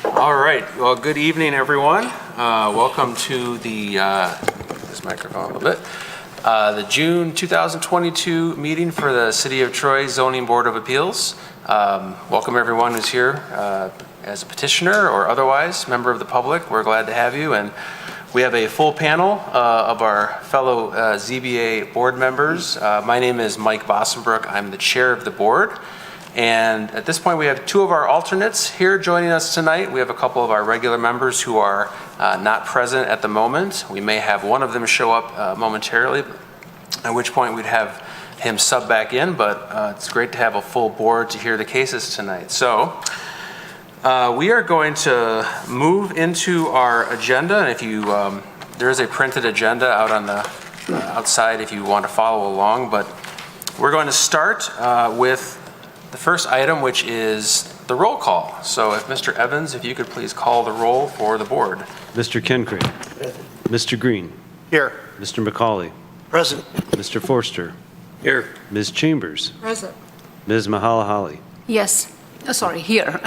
All right. Well, good evening, everyone. Welcome to the this microphone a little bit. The June 2022 meeting for the City of Troy Zoning Board of Appeals. Welcome everyone who's here as a petitioner or otherwise member of the public. We're glad to have you, and we have a full panel of our fellow ZBA board members. My name is Mike Bossenbrook. I'm the chair of the board. And at this point, we have two of our alternates here joining us tonight. We have a couple of our regular members who are not present at the moment. We may have one of them show up momentarily, at which point we'd have him sub back in, but it's great to have a full board to hear the cases tonight. So we are going to move into our agenda. And if you, there is a printed agenda out on the outside if you want to follow along, but we're going to start with the first item, which is the roll call. So if Mr. Evans, if you could please call the roll for the board. Mr. Kencree. Mr. Green. Here. Mr. McCauley. Present. Mr. Forster. Here. Ms. Chambers. Present. Ms. Mahalahali. Yes. Oh, sorry, here.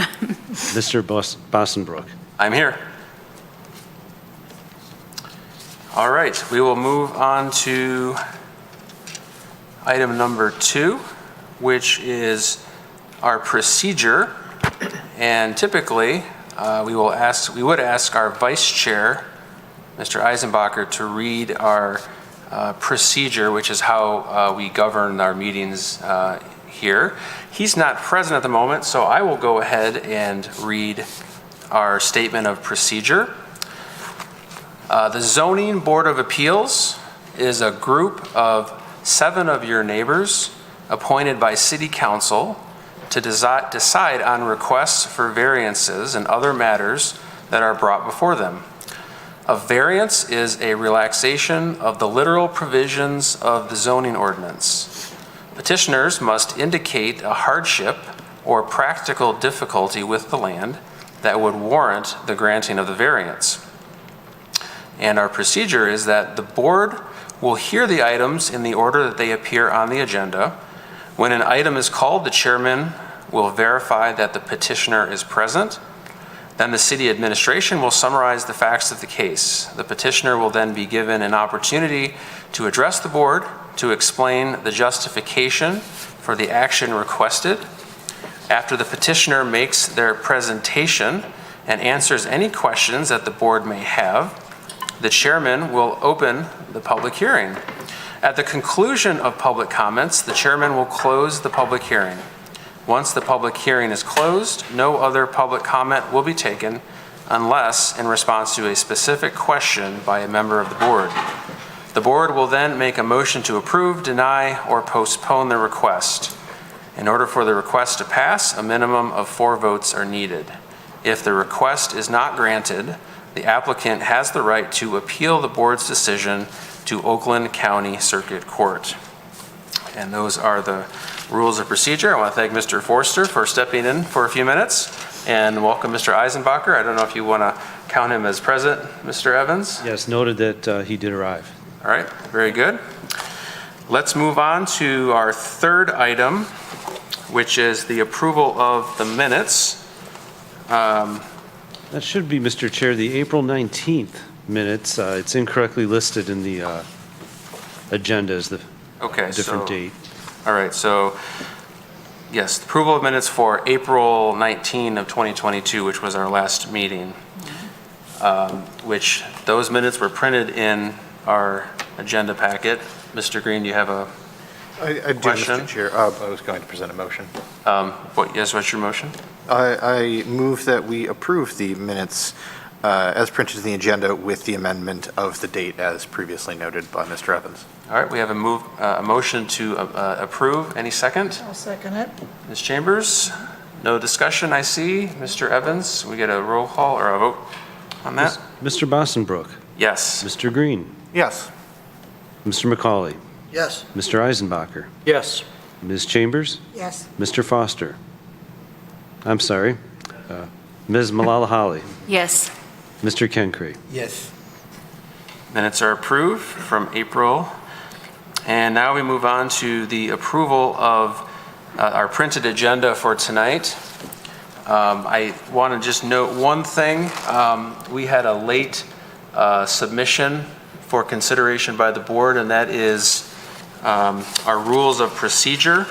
Mr. Bossenbrook. I'm here. All right, we will move on to item number 2, which is our procedure. And typically, we would ask our vice chair, Mr. Eisenbacher, to read our procedure, which is how we govern our meetings here. He's not present at the moment, so I will go ahead and read our statement of procedure. The Zoning Board of Appeals is a group of 7 of your neighbors appointed by City Council to decide on requests for variances and other matters that are brought before them. A variance is a relaxation of the literal provisions of the zoning ordinance. Petitioners must indicate a hardship or practical difficulty with the land that would warrant the granting of the variance. And our procedure is that the board will hear the items in the order that they appear on the agenda. When an item is called, the chairman will verify that the petitioner is present. Then the city administration will summarize the facts of the case. The petitioner will then be given an opportunity to address the board to explain the justification for the action requested. After the petitioner makes their presentation and answers any questions that the board may have, the chairman will open the public hearing. At the conclusion of public comments, the chairman will close the public hearing. Once the public hearing is closed, no other public comment will be taken unless in response to a specific question by a member of the board. The board will then make a motion to approve, deny, or postpone the request. In order for the request to pass, a minimum of 4 votes are needed. If the request is not granted, the applicant has the right to appeal the board's decision to Oakland County Circuit Court. And those are the rules of procedure. I want to thank Mr. Forster for stepping in for a few minutes, and welcome Mr. Eisenbacher. I don't know if you want to count him as present, Mr. Evans? Yes, noted that he did arrive. All right, very good. Let's move on to our third item, which is the approval of the minutes. That should be, Mr. Chair, the April 19th minutes. It's incorrectly listed in the agenda as the different date. All right, so yes, the approval of minutes for April 19 of 2022, which was our last meeting, which those minutes were printed in our agenda packet. Mr. Green, do you have a question? Mr. Chair. I was going to present a motion. What's your motion? I move that we approve the minutes as printed in the agenda with the amendment of the date as previously noted by Mr. Evans. All right, we have a motion to approve. Any second? I'll second it. Ms. Chambers? No discussion, I see. Mr. Evans, we get a roll call or a vote on that? Mr. Bossenbrook. Yes. Mr. Green. Yes. Mr. McCauley. Yes. Mr. Eisenbacher. Yes. Ms. Chambers. Yes. Mr. Foster. I'm sorry. Ms. Malalahali. Yes. Mr. Kencree. Yes. Minutes are approved from April. And now we move on to the approval of our printed agenda for tonight. I want to just note one thing. We had a late submission for consideration by the board, and that is our rules of procedure.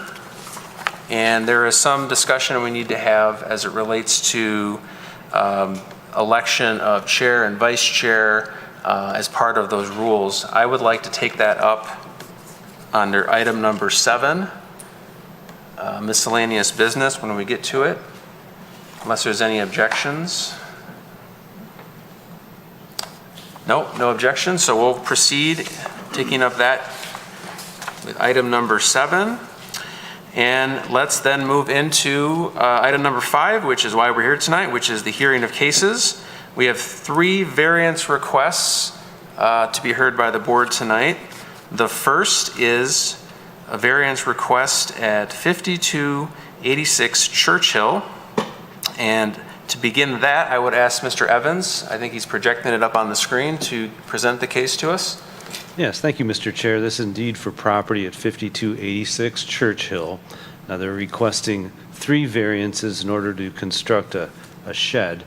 And there is some discussion we need to have as it relates to election of chair and vice chair as part of those rules. I would like to take that up under item number 7, miscellaneous business, when we get to it, unless there's any objections. No objections, so we'll proceed taking up that with item number 7. And let's then move into item number 5, which is why we're here tonight, which is the hearing of cases. We have 3 variance requests to be heard by the board tonight. The first is a variance request at 5286 Churchill. And to begin that, I would ask Mr. Evans, I think he's projecting it up on the screen, to present the case to us. Yes, thank you, Mr. Chair. This is indeed for property at 5286 Churchill. Now, they're requesting 3 variances in order to construct a shed.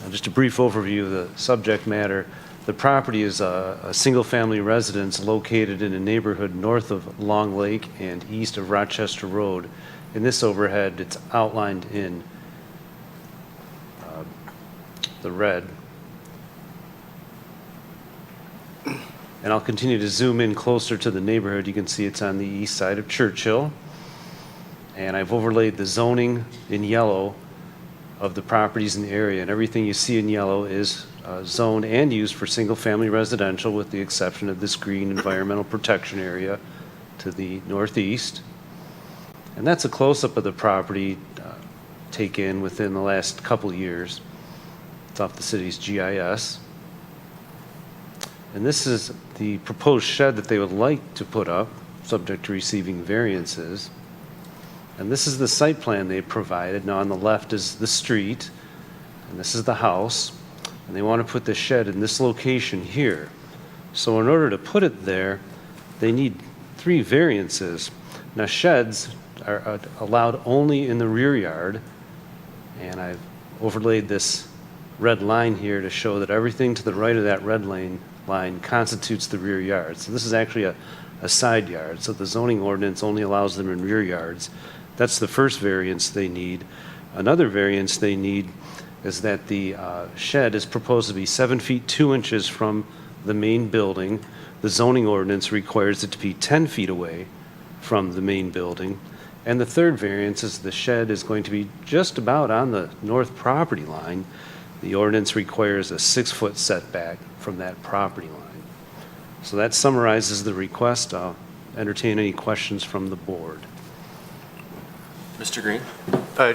Now, just a brief overview of the subject matter. The property is a single-family residence located in a neighborhood north of Long Lake and east of Rochester Road. In this overhead, it's outlined in the red. And I'll continue to zoom in closer to the neighborhood. You can see it's on the east side of Churchill. And I've overlaid the zoning in yellow of the properties in the area. And everything you see in yellow is zoned and used for single-family residential, with the exception of this green environmental protection area to the northeast. And that's a close-up of the property taken within the last couple of years. It's off the city's GIS. And this is the proposed shed that they would like to put up, subject to receiving variances. And this is the site plan they provided. Now, on the left is the street, and this is the house. And they want to put the shed in this location here. So in order to put it there, they need 3 variances. Now, sheds are allowed only in the rear yard, and I've overlaid this red line here to show that everything to the right of that red line constitutes the rear yard. So this is actually a side yard. So the zoning ordinance only allows them in rear yards. That's the first variance they need. Another variance they need is that the shed is proposed to be 7 feet 2 inches from the main building. The zoning ordinance requires it to be 10 feet away from the main building. And the third variance is the shed is going to be just about on the north property line. The ordinance requires a 6-foot setback from that property line. So that summarizes the request. I'll entertain any questions from the board. Mr. Green?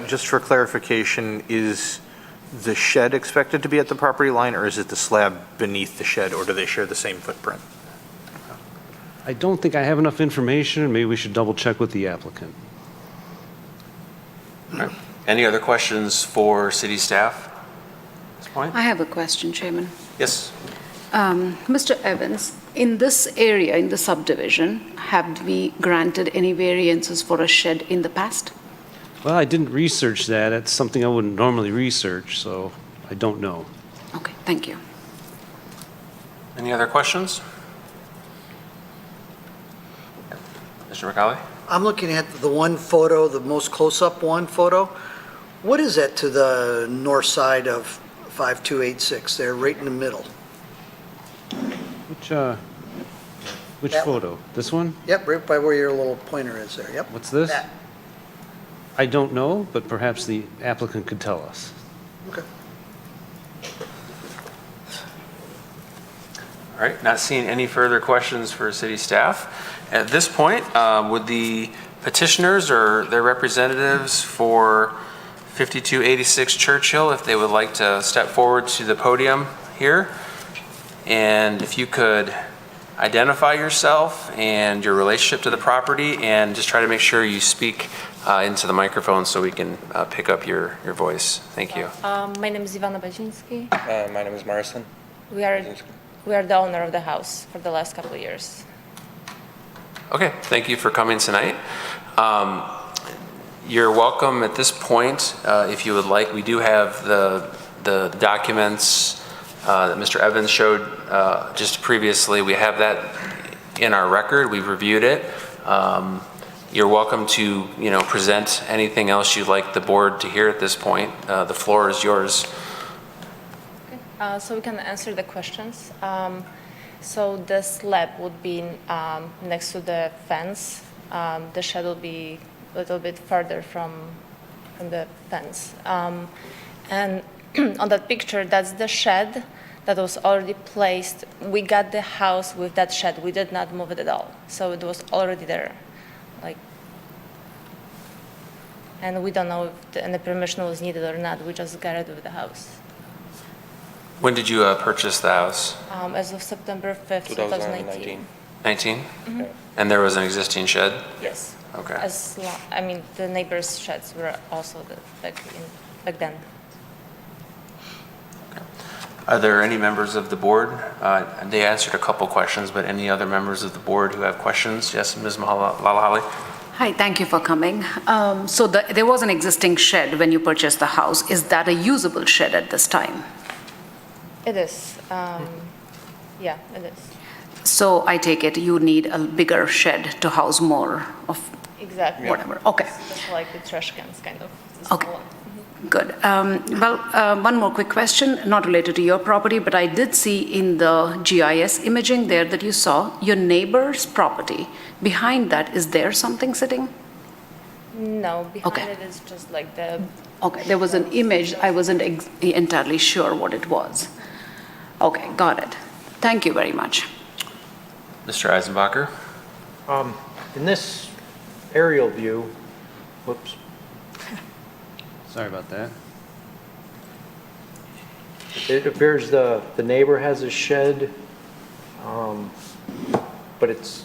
Just for clarification, is the shed expected to be at the property line, or is it the slab beneath the shed, or do they share the same footprint? I don't think I have enough information. Maybe we should double check with the applicant. Right. Any other questions for city staff at this point? I have a question, Chairman. Yes. Mr. Evans, in this area, in the subdivision, have we granted any variances for a shed in the past? Well, I didn't research that. It's something I wouldn't normally research, so I don't know. Okay, thank you. Any other questions? Mr. McCauley? I'm looking at the one photo, the most close-up one photo. What is that to the north side of 5286 there, right in the middle? Which That one. photo? This one? Yep, right by where your little pointer is there, yep. What's this? That. I don't know, but perhaps the applicant could tell us. Okay. All right, not seeing any further questions for city staff. At this point, would the petitioners or their representatives for 5286 Churchill, if they would like to step forward to the podium here, and if you could identify yourself and your relationship to the property, and just try to make sure you speak into the microphone so we can pick up your voice. Thank you. My name is Ivana Baczynski. My name is Marcin. We are the owner of the house for the last couple of years. Okay, thank you for coming tonight. You're welcome at this point, if you would like. We do have the documents that Mr. Evans showed just previously. We have that in our record. We've reviewed it. You're welcome to, present anything else you'd like the board to hear at this point. The floor is yours. So we can answer the questions. So the slab would be next to the fence. The shed will be a little bit further from the fence. And on that picture, that's the shed that was already placed. We got the house with that shed. We did not move it at all. So it was already there. And we don't know if any permission was needed or not. We just got it with the house. When did you purchase the house? As of September 5th, 2019. 19? And there was an existing shed? Yes. Okay. The neighbors' sheds were also back then. Are there any members of the board? They answered a couple questions, but any other members of the board who have questions? Yes, Ms. Lalahali? Hi, thank you for coming. So there was an existing shed when you purchased the house. Is that a usable shed at this time? It is. Yeah, it is. So I take it you need a bigger shed to house more of Exactly. whatever. Okay. Just like the trash cans, kind of. Okay. Good. One more quick question, not related to your property, but I did see in the GIS imaging there that you saw your neighbor's property. Behind that, is there something sitting? No, behind Okay. it is just like the. Okay, there was an image, I wasn't entirely sure what it was. Okay, got it. Thank you very much. Mr. Eisenbacher? In this aerial view, whoops, Sorry about that. it appears the neighbor has a shed, but it's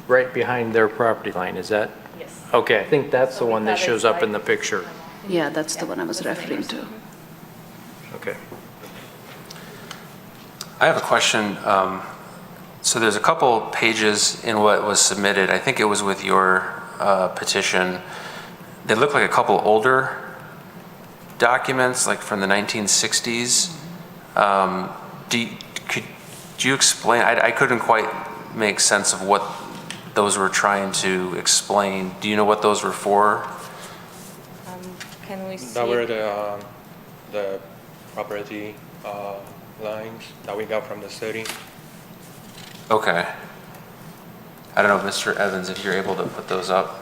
right behind their property line, is that? Yes. Okay, I think that's the So we one that have it shows up in like- the picture. Yeah, that's the one I was referring to. Okay. I have a question. So there's a couple pages in what was submitted. I think it was with your petition. They look like a couple older documents, like from the 1960s. Could you explain? I couldn't quite make sense of what those were trying to explain. Do you know what those were for? Can we see? That were the property lines that we got from the city. Okay. I don't know, Mr. Evans, if you're able to put those up.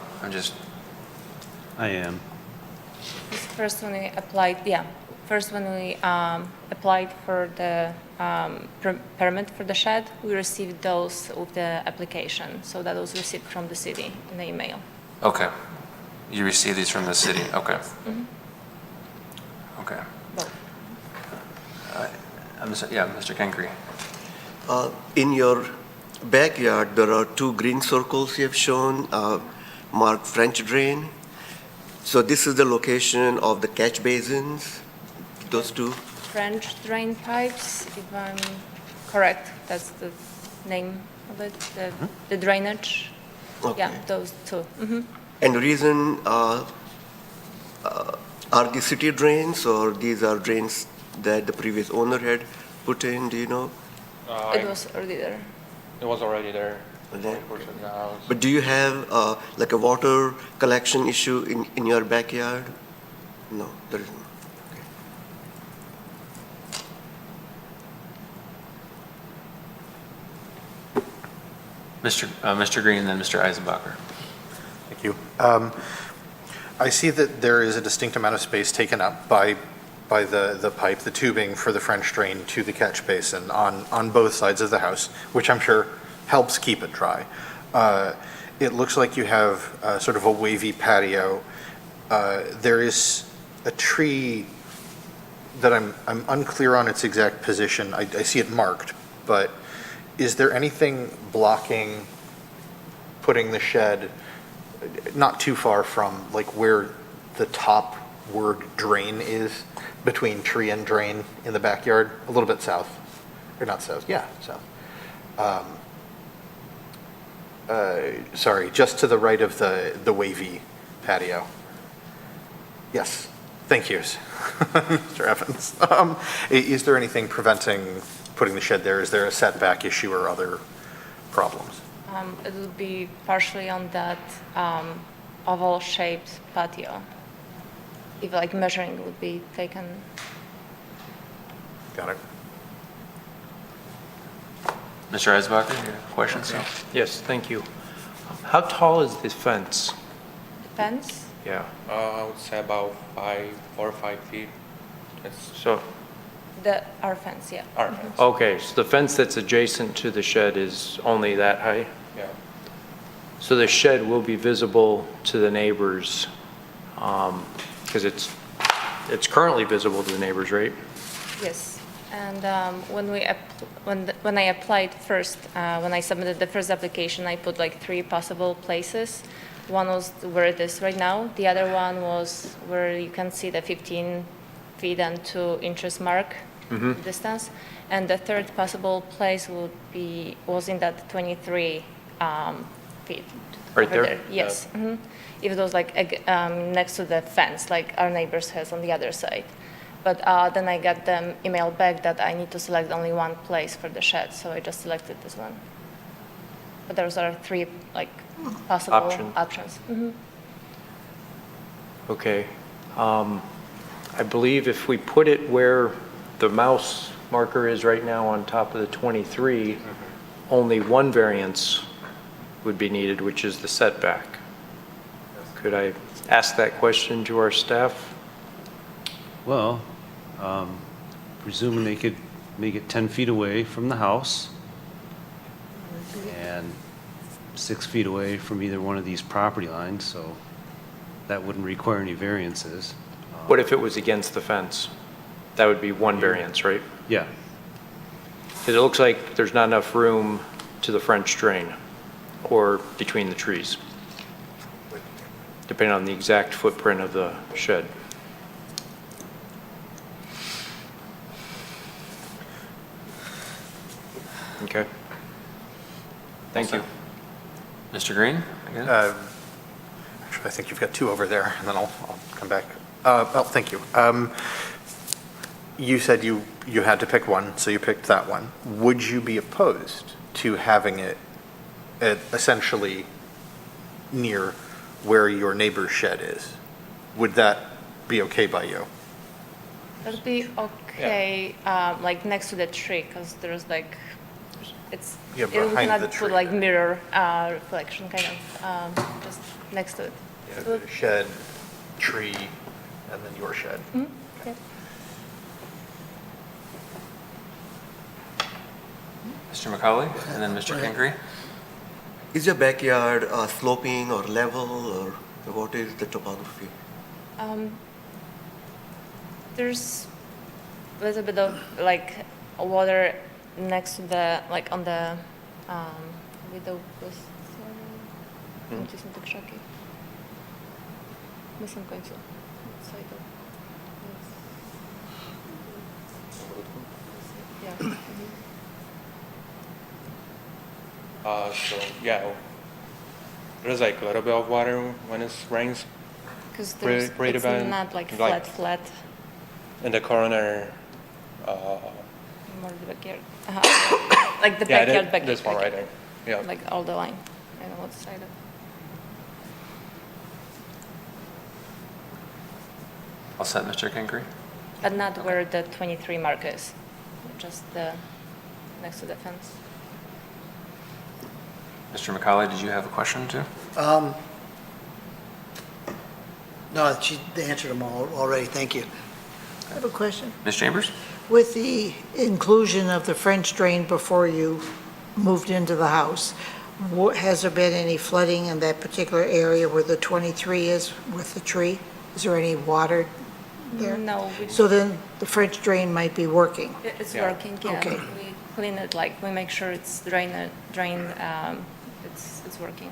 I am. First when we applied, first when we applied for the permit for the shed, we received those with the application. So that was received from the city in the email. Okay. You received these from the city? Okay. Okay. Both. Mr. Kenkry. In your backyard, there are two green circles you have shown, marked French drain. So this is the location of the catch basins, those two? French drain pipes, if I'm correct, that's the name of it, the drainage. Okay. Yeah, those two. And the reason, are the city drains, or these are drains that the previous owner had put in, do you know? It was already there. It was already there. Okay. When we purchased the house. But do you have like a water collection issue in your backyard? No, there isn't. Mr. Green, then Mr. Eisenbacher. Thank you. I see that there is a distinct amount of space taken up by the pipe, the tubing for the French drain to the catch basin on both sides of the house, which I'm sure helps keep it dry. It looks like you have sort of a wavy patio. There is a tree that I'm unclear on its exact position. I see it marked, but is there anything blocking putting the shed not too far from like where the top word drain is, between tree and drain in the backyard, a little bit south, or not south, yeah, south. Sorry, just to the right of the wavy patio. Yes, thank you, Mr. Evans. Is there anything preventing putting the shed there? Is there a setback issue or other problems? It will be partially on that oval-shaped patio. If like measuring would be taken. Got it. Mr. Eisbacher, you have questions? Yes, thank you. How tall is this fence? Fence? Yeah, I would say about 4 or 5 feet. It's so, Our fence, yeah. our fence. okay, so the fence that's adjacent to the shed is only that high? Yeah. So the shed will be visible to the neighbors, because it's currently visible to the neighbors, right? Yes. And when I applied first, when I submitted the first application, I put like 3 possible places. One was where it is right now. The other one was where you can see the 15 feet and 2 inches mark distance. And the third possible place was in that 23 feet. Right over there? Yes. If it was like next to the fence, like our neighbors has on the other side. But then I got the email back that I need to select only one place for the shed, so I just selected this one. But those are 3 like possible options. Okay. I believe if we put it where the mouse marker is right now on top of the 23, only one variance would be needed, which is the setback. Could I ask that question to our staff? Well, presuming they could make it 10 feet away from the house and 6 feet away from either one of these property lines, so that wouldn't require any variances. What if it was against the fence? That would be one variance, right? Yeah, Because it looks like there's not enough room to the French drain or between the trees, depending on the exact footprint of the shed. Okay. Thank you. Mr. Green, again? Actually, I think you've got 2 over there, and then I'll come back. Thank you. You said you had to pick one, so you picked that one. Would you be opposed to having it essentially near where your neighbor's shed is? Would that be okay by you? That'd be okay, like next to the tree, because there's like, Yeah, it behind cannot the put tree. like mirror reflection kind of, just next to it. Yeah, shed, tree, and then your shed. Yeah. Mr. McCauley, and then Mr. Kingery? Is your backyard sloping or level, or what is the topography? There's a little bit of like water next to the, like on the, widok nacisnuty krzaki. Na samym końcu. Side of- Yeah. So yeah, there's like a little bit of water when it rains. Because Right it's about, not like like- flat, In the corner, more the backyard. Like the yeah, backyard, this one right backyard. there. Yeah. Like all the line. I don't know what side of. I'll set Mr. Kingery. But not where the 23 mark is, just the, next to the fence. Mr. McCauley, did you have a question too? No, they answered them all already, thank you. I have a question. Ms. Chambers? With the inclusion of the French drain before you moved into the house, has there been any flooding in that particular area where the 23 is with the tree? Is there any water there? No, So then the French drain might be working? it's Yeah. working, yeah. Okay. We clean it, like, we make sure it's it's working.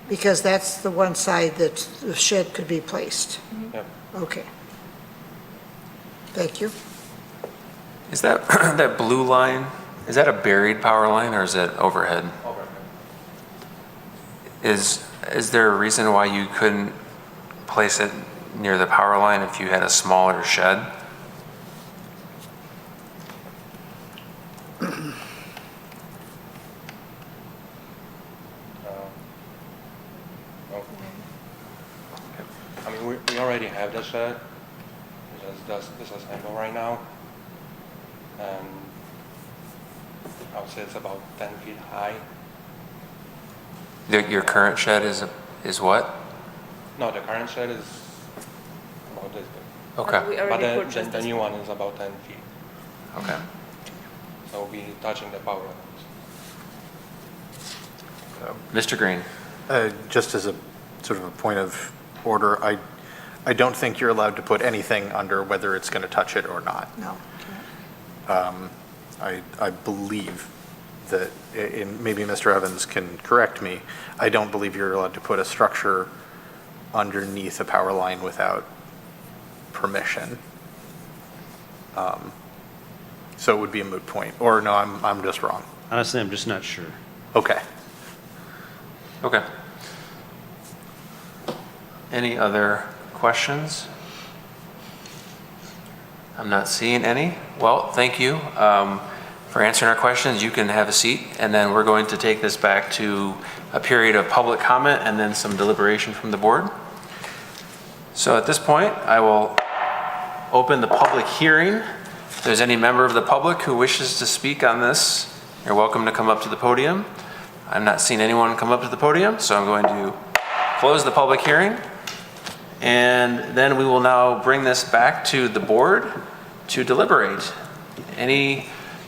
Because that's the one side that the shed could be placed. Yeah. Okay. Thank you. Is that, that blue line, is that a buried power line or is it overhead? Is there a reason why you couldn't place it near the power line if you had a smaller shed? No. I mean, we already have the shed, which is disassembled right now. And I would say it's about 10 feet high. Your current shed is what? No, the current shed is about this big. Okay, We But already purchased the this new one. one is about 10 feet. okay. So we'll be touching the power lines. Mr. Green? Just as a sort of a point of order, I don't think you're allowed to put anything under whether it's going to touch it or not. No. I believe that, and maybe Mr. Evans can correct me, I don't believe you're allowed to put a structure underneath a power line without permission. So it would be a moot point, or no, I'm just wrong. Honestly, I'm just not sure. Okay. Okay. Any other questions? I'm not seeing any. Well, thank you for answering our questions. You can have a seat, and then we're going to take this back to a period of public comment and then some deliberation from the board. So at this point, I will open the public hearing. If there's any member of the public who wishes to speak on this, you're welcome to come up to the podium. I'm not seeing anyone come up to the podium, so I'm going to close the public hearing. And then we will now bring this back to the board to deliberate. Any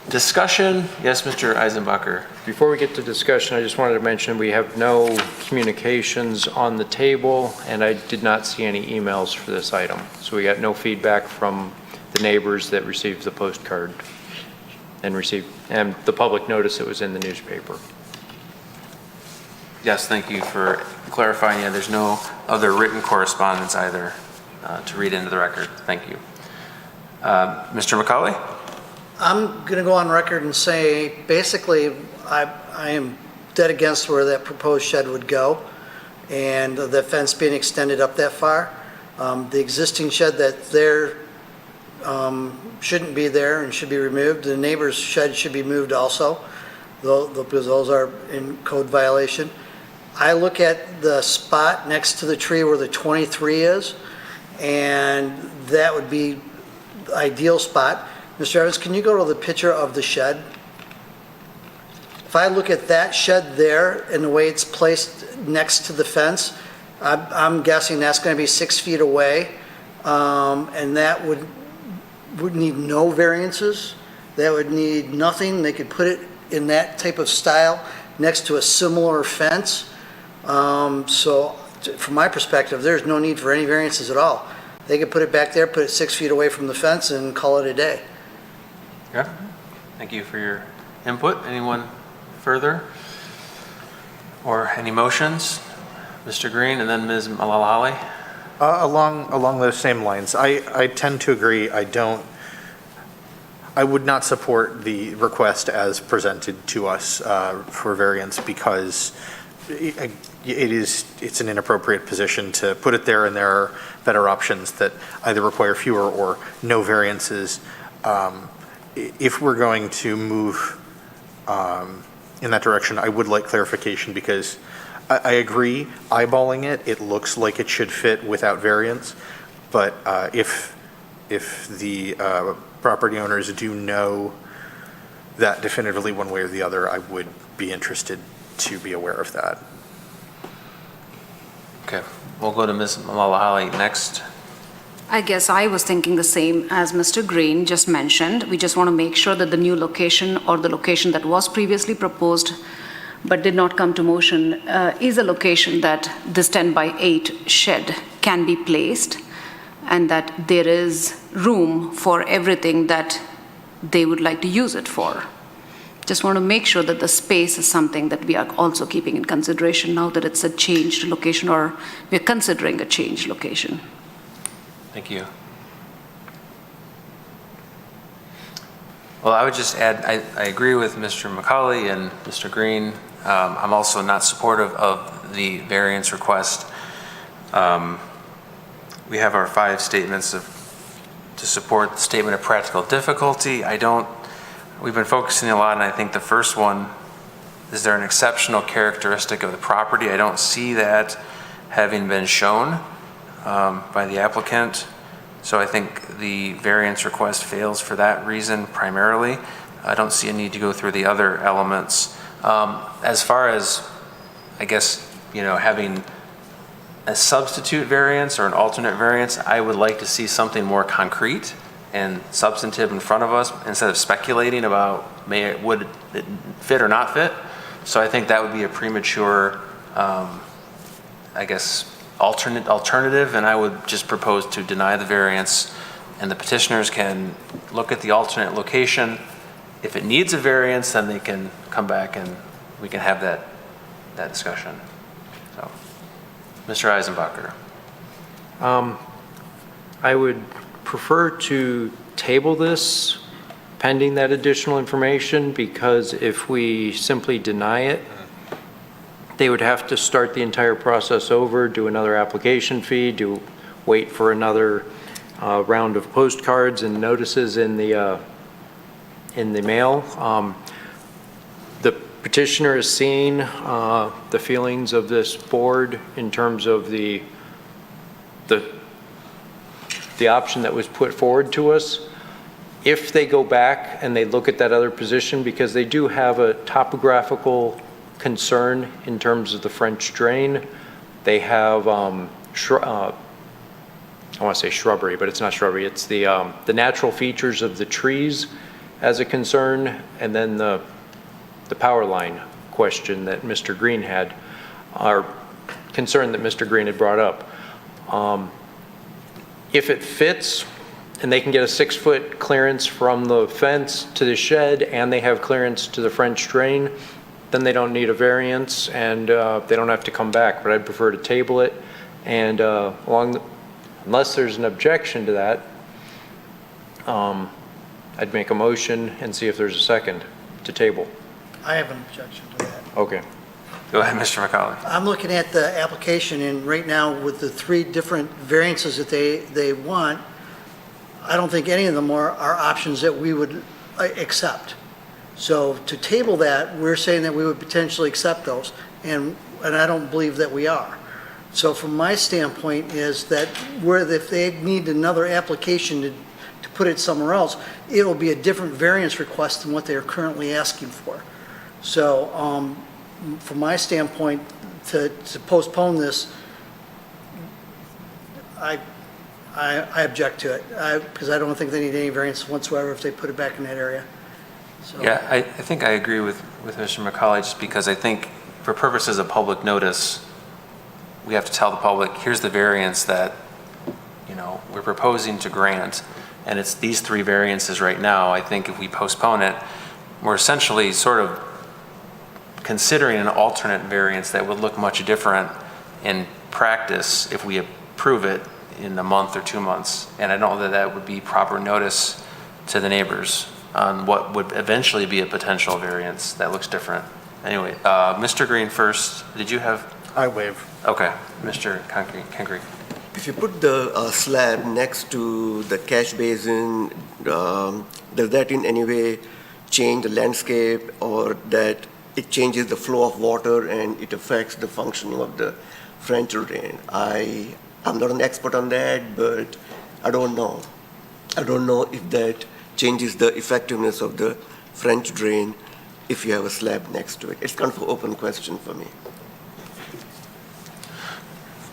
discussion? Yes, Mr. Eisenbacher. Before we get to discussion, I just wanted to mention we have no communications on the table, and I did not see any emails for this item. So we got no feedback from the neighbors that received the postcard and the public notice it was in the newspaper. Yes, thank you for clarifying. Yeah, there's no other written correspondence either to read into the record. Thank you. Mr. McCauley? I'm going to go on record and say, basically, I am dead against where that proposed shed would go and the fence being extended up that far. The existing shed that's there shouldn't be there and should be removed. The neighbor's shed should be moved also, because those are in code violation. I look at the spot next to the tree where the 23 is, and that would be the ideal spot. Mr. Evans, can you go to the picture of the shed? If I look at that shed there and the way it's placed next to the fence, I'm guessing that's going to be 6 feet away, and that would need no variances. That would need nothing. They could put it in that type of style next to a similar fence. So from my perspective, there's no need for any variances at all. They could put it back there, put it 6 feet away from the fence and call it a day. Yeah. Thank you for your input. Anyone further? Or any motions? Mr. Green and then Ms. Malalali? Along those same lines, I tend to agree. I would not support the request as presented to us for variance because it's an inappropriate position to put it there, and there are better options that either require fewer or no variances. If we're going to move in that direction, I would like clarification because I agree, eyeballing it, it looks like it should fit without variance, but if the property owners do know that definitively one way or the other, I would be interested to be aware of that. Okay, we'll go to Ms. Malalali next. I guess I was thinking the same as Mr. Green just mentioned. We just want to make sure that the new location or the location that was previously proposed but did not come to motion is a location that this 10-by-8 shed can be placed, and that there is room for everything that they would like to use it for. Just want to make sure that the space is something that we are also keeping in consideration now that it's a changed location, or we're considering a changed location. Thank you. Well, I would just add, I agree with Mr. McCauley and Mr. Green. I'm also not supportive of the variance request. we have our 5 statements to support the statement of practical difficulty. We've been focusing a lot, and I think the first one, is there an exceptional characteristic of the property? I don't see that having been shown by the applicant. So I think the variance request fails for that reason primarily. I don't see a need to go through the other elements. As far as, I guess, having a substitute variance or an alternate variance, I would like to see something more concrete and substantive in front of us instead of speculating about would it fit or not fit. So I think that would be a premature, I guess, alternative, and I would just propose to deny the variance, and the petitioners can look at the alternate location. If it needs a variance, then they can come back and we can have that discussion. So, Mr. Eisenbacher. I would prefer to table this pending that additional information, because if we simply deny it, they would have to start the entire process over, do another application fee, wait for another round of postcards and notices in the mail. The petitioner is seeing the feelings of this board in terms of the option that was put forward to us. If they go back and they look at that other position, because they do have a topographical concern in terms of the French drain, they have I want to say shrubbery, but it's not shrubbery. It's the natural features of the trees as a concern, and then the power line question that Mr. Green had, or concern that Mr. Green had brought up. If it fits, and they can get a 6-foot clearance from the fence to the shed, and they have clearance to the French drain, then they don't need a variance, and they don't have to come back. But I'd prefer to table it, and unless there's an objection to that, I'd make a motion and see if there's a second to table. I have an objection to that. Okay. Go ahead, Mr. McCauley. I'm looking at the application, and right now with the 3 different variances that they want, I don't think any of them are options that we would accept. So to table that, we're saying that we would potentially accept those, and I don't believe that we are. So from my standpoint is that if they need another application to put it somewhere else, it'll be a different variance request than what they are currently asking for. So from my standpoint, to postpone this, I object to it, because I don't think they need any variance whatsoever if they put it back in that area. So. Yeah, I think I agree with Mr. McCauley, just because I think for purposes of public notice, we have to tell the public, here's the variance that, we're proposing to grant, and it's these 3 variances right now. I think if we postpone it, we're essentially sort of considering an alternate variance that would look much different in practice if we approve it in a month or 2 months. And I don't know that would be proper notice to the neighbors on what would eventually be a potential variance that looks different. Anyway, Mr. Green first. Did you have? I waive. Okay, Mr. Concrete. If you put the slab next to the catch basin, does that in any way change the landscape, or that it changes the flow of water and it affects the functioning of the French drain? I'm not an expert on that, but I don't know. I don't know if that changes the effectiveness of the French drain if you have a slab next to it. It's kind of an open question for me.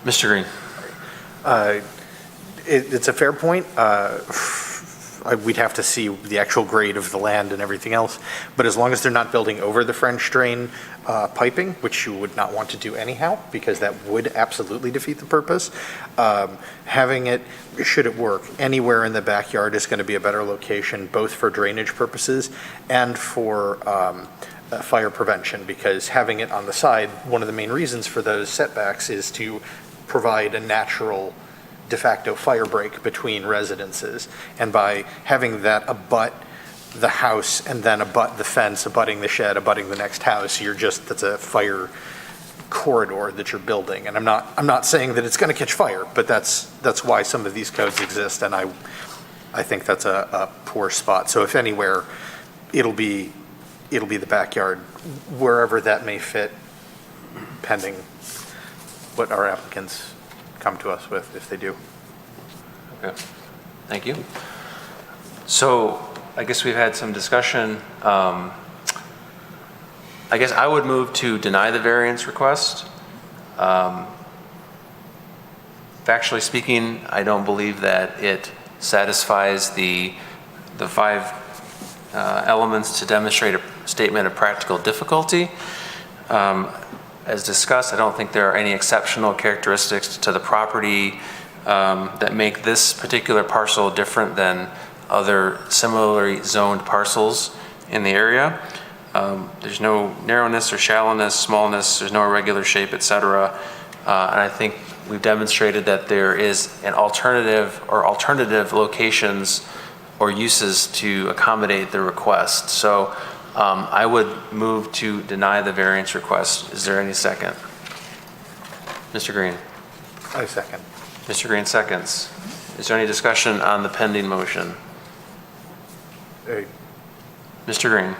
Mr. Green. It's a fair point. We'd have to see the actual grade of the land and everything else, but as long as they're not building over the French drain piping, which you would not want to do anyhow, because that would absolutely defeat the purpose, having it, should it work, anywhere in the backyard is going to be a better location, both for drainage purposes and for fire prevention, because having it on the side, one of the main reasons for those setbacks is to provide a natural de facto fire break between residences. And by having that abut the house and then abut the fence, abutting the shed, abutting the next house, that's a fire corridor that you're building. And I'm not saying that it's going to catch fire, but that's why some of these codes exist, and I think that's a poor spot. So if anywhere, it'll be the backyard, wherever that may fit, pending what our applicants come to us with, if they do. Okay, thank you. So I guess we've had some discussion. I guess I would move to deny the variance request. Factually speaking, I don't believe that it satisfies the five elements to demonstrate a statement of practical difficulty. As discussed, I don't think there are any exceptional characteristics to the property that make this particular parcel different than other similarly zoned parcels in the area. There's no narrowness or shallowness, smallness, there's no irregular shape, et cetera. And I think we've demonstrated that there is an alternative or alternative locations or uses to accommodate the request. So I would move to deny the variance request. Is there any second? Mr. Green? I second. Mr. Green seconds. Is there any discussion on the pending motion? Mr. Green?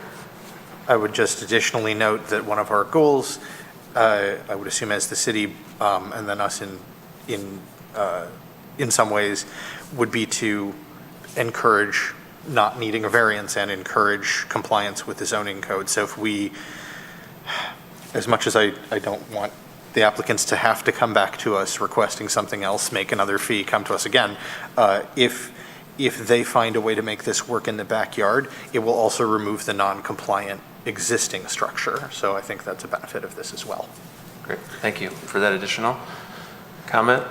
I would just additionally note that one of our goals, I would assume as the city, and then us in some ways, would be to encourage not needing a variance and encourage compliance with the zoning code. So if we, as much as I don't want the applicants to have to come back to us requesting something else, make another fee, come to us again, if they find a way to make this work in the backyard, it will also remove the non-compliant existing structure. So I think that's a benefit of this as well. Great, thank you for that additional comment.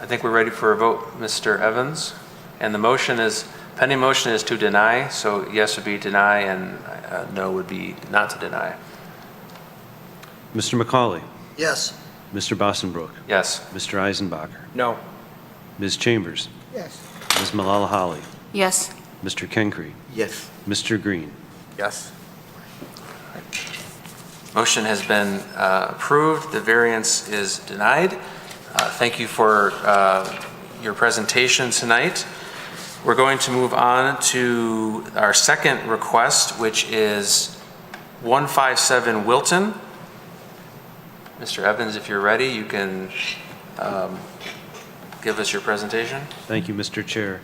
I think we're ready for a vote, Mr. Evans. And the motion is, pending motion is to deny, so yes would be deny and no would be not to deny. Mr. McCauley, Yes. Mr. Bossenbrook, Yes. Mr. Eisenbacher, No. Ms. Chambers, Yes. Ms. Malala Holly, Yes. Mr. Kenkre, Yes. Mr. Green. Yes? Motion has been approved. The variance is denied. Thank you for your presentation tonight. We're going to move on to our second request, which is 157 Wilton. Mr. Evans, if you're ready, you can give us your presentation. Thank you, Mr. Chair.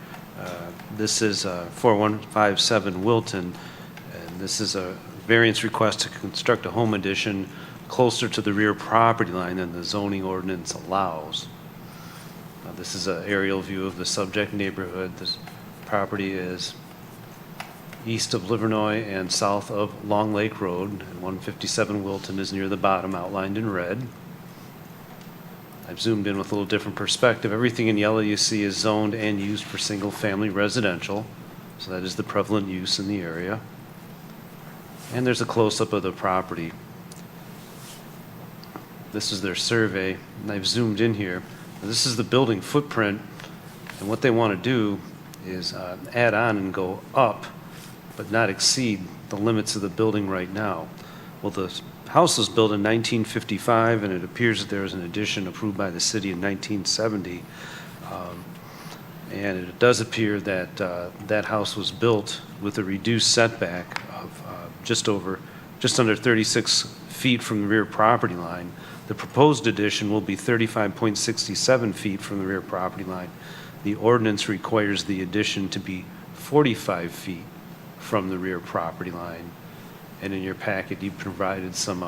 This is 4157 Wilton, and this is a variance request to construct a home addition closer to the rear property line than the zoning ordinance allows. This is an aerial view of the subject neighborhood. This property is east of Livernois and south of Long Lake Road, and 157 Wilton is near the bottom, outlined in red. I've zoomed in with a little different perspective. Everything in yellow you see is zoned and used for single-family residential, so that is the prevalent use in the area. And there's a close-up of the property. This is their survey, and I've zoomed in here. This is the building footprint, and what they want to do is add on and go up, but not exceed the limits of the building right now. Well, the house was built in 1955, and it appears that there was an addition approved by the city in 1970. And it does appear that that house was built with a reduced setback of just under 36 feet from the rear property line. The proposed addition will be 35.67 feet from the rear property line. The ordinance requires the addition to be 45 feet from the rear property line. And in your packet, you provided some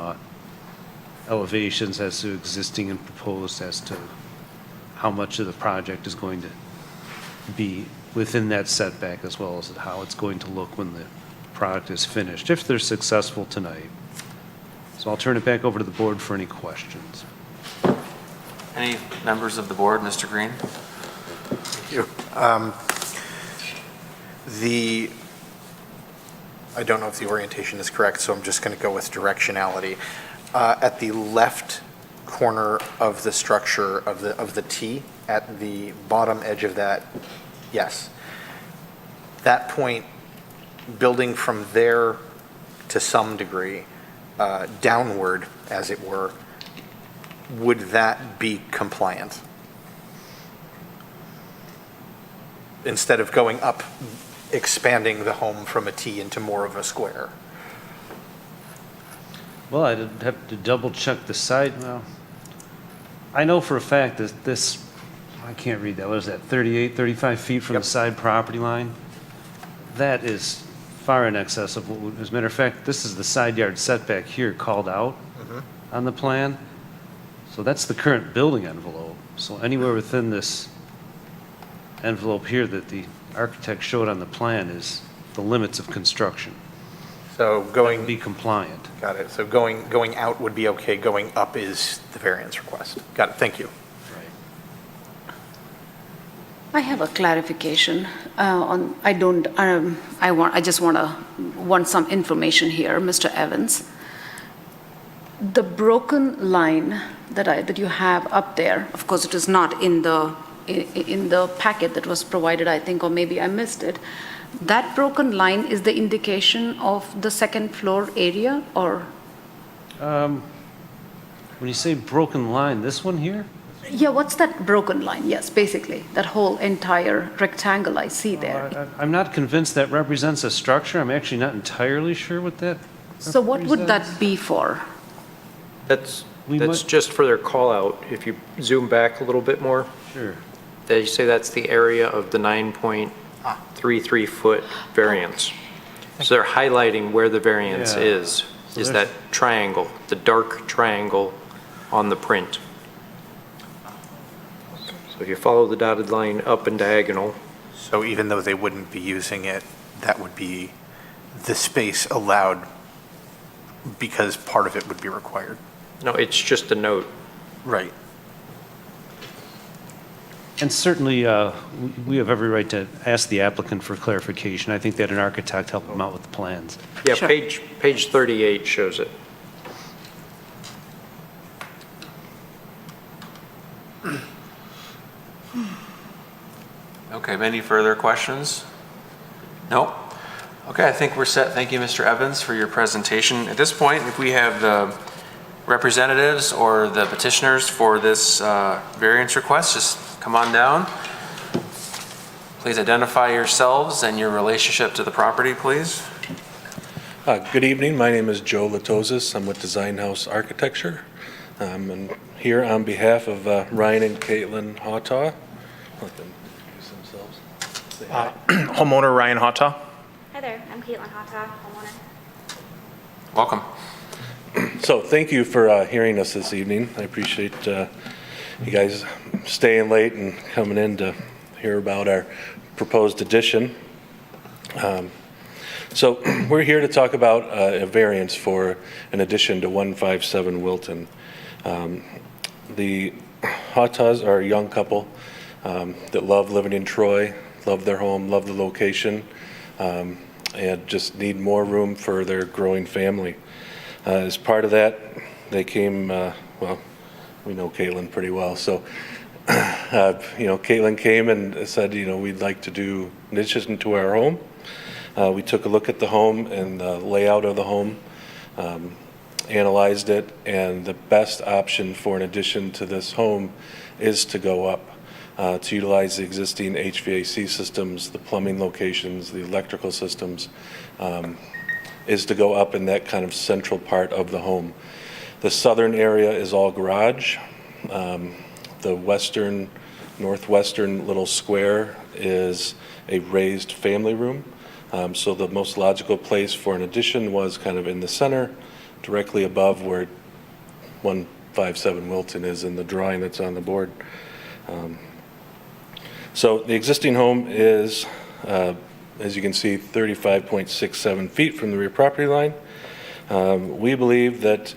elevations as to existing and proposed as to how much of the project is going to be within that setback, as well as how it's going to look when the product is finished, if they're successful tonight. So I'll turn it back over to the board for any questions. Any members of the board, Mr. Green? Thank you. I don't know if the orientation is correct, so I'm just going to go with directionality. At the left corner of the structure of the T, at the bottom edge of that, yes. That point, building from there to some degree, downward, as it were, would that be compliant? Instead of going up, expanding the home from a T into more of a square? Well, I'd have to double check the side. Well, I know for a fact that this, I can't read that, what is that, 38, 35 feet from the side property line? That is far in excess of what would, as a matter of fact, this is the side yard setback here called out on the plan. So that's the current building envelope. So anywhere within this envelope here that the architect showed on the plan is the limits of construction. So going, Be compliant. got it. So going out would be okay, going up is the variance request. Got it, thank you. I have a clarification on, I just want some information here, Mr. Evans. The broken line that you have up there, of course, it is not in the packet that was provided, I think, or maybe I missed it. That broken line is the indication of the second floor area, or? When you say broken line, this one here? Yeah, what's that broken line? Yes, basically, that whole entire rectangle I see there. I'm not convinced that represents a structure. I'm actually not entirely sure what that So what would represents. that be for? That's We might- just for their call out. If you zoom back a little bit more, Sure. they say that's the area of the 9.33 foot variance. So they're highlighting where the variance Yeah. is So that triangle, the dark triangle on the print. So if you follow the dotted line up and diagonal, So even though they wouldn't be using it, that would be the space allowed because part of it would be required? no, it's just a note. Right. And certainly, we have every right to ask the applicant for clarification. I think that an architect help them out with the plans. Yeah, Sure. page 38 shows it. Okay, any further questions? Nope. Okay, I think we're set. Thank you, Mr. Evans, for your presentation. At this point, if we have the representatives or the petitioners for this variance request, just come on down. Please identify yourselves and your relationship to the property, please. Good evening. My name is Joe Latozis. I'm with Design House Architecture. I'm here on behalf of Ryan and Caitlin Hawtaw. Let them introduce themselves. Say hi. Homeowner Ryan Hawtaw. Hi there, I'm Caitlin Hawtaw, homeowner. Welcome. So thank you for hearing us this evening. I appreciate you guys staying late and coming in to hear about our proposed addition. So we're here to talk about a variance for an addition to 157 Wilton. The Hawtaws are a young couple that love living in Troy, love their home, love the location, and just need more room for their growing family. As part of that, they came, well, we know Caitlin pretty well, so Caitlin came and said, we'd like to do an addition to our home. We took a look at the home and the layout of the home, analyzed it, and the best option for an addition to this home is to go up, to utilize the existing HVAC systems, the plumbing locations, the electrical systems, is to go up in that kind of central part of the home. The southern area is all garage. The northwestern little square is a raised family room. So the most logical place for an addition was kind of in the center, directly above where 157 Wilton is in the drawing that's on the board. So the existing home is, as you can see, 35.67 feet from the rear property line. We believe that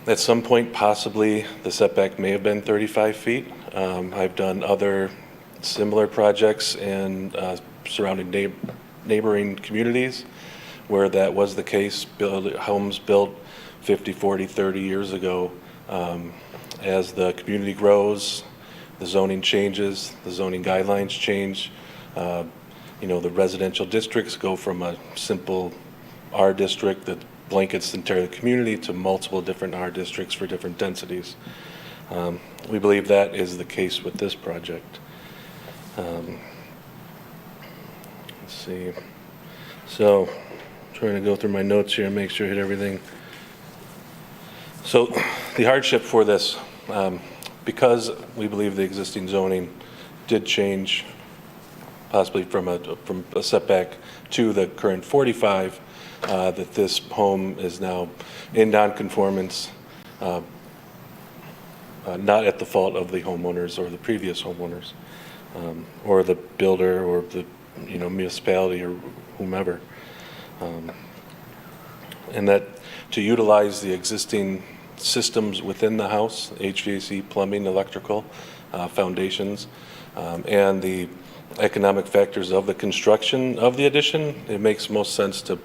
at some point, possibly, the setback may have been 35 feet. I've done other similar projects in surrounding neighboring communities where that was the case, homes built 50, 40, 30 years ago. As the community grows, the zoning changes, the zoning guidelines change. The residential districts go from a simple R district that's blankets the entire community to multiple different R districts for different densities. We believe that is the case with this project. Let's see. So, trying to go through my notes here and make sure I hit everything. So, the hardship for this, because we believe the existing zoning did change possibly from a setback to the current 45, that this home is now in nonconformance, not at the fault of the homeowners or the previous homeowners, or the builder or the municipality or whomever. And that to utilize the existing systems within the house, HVAC, plumbing, electrical, foundations, and the economic factors of the construction of the addition, it makes most sense to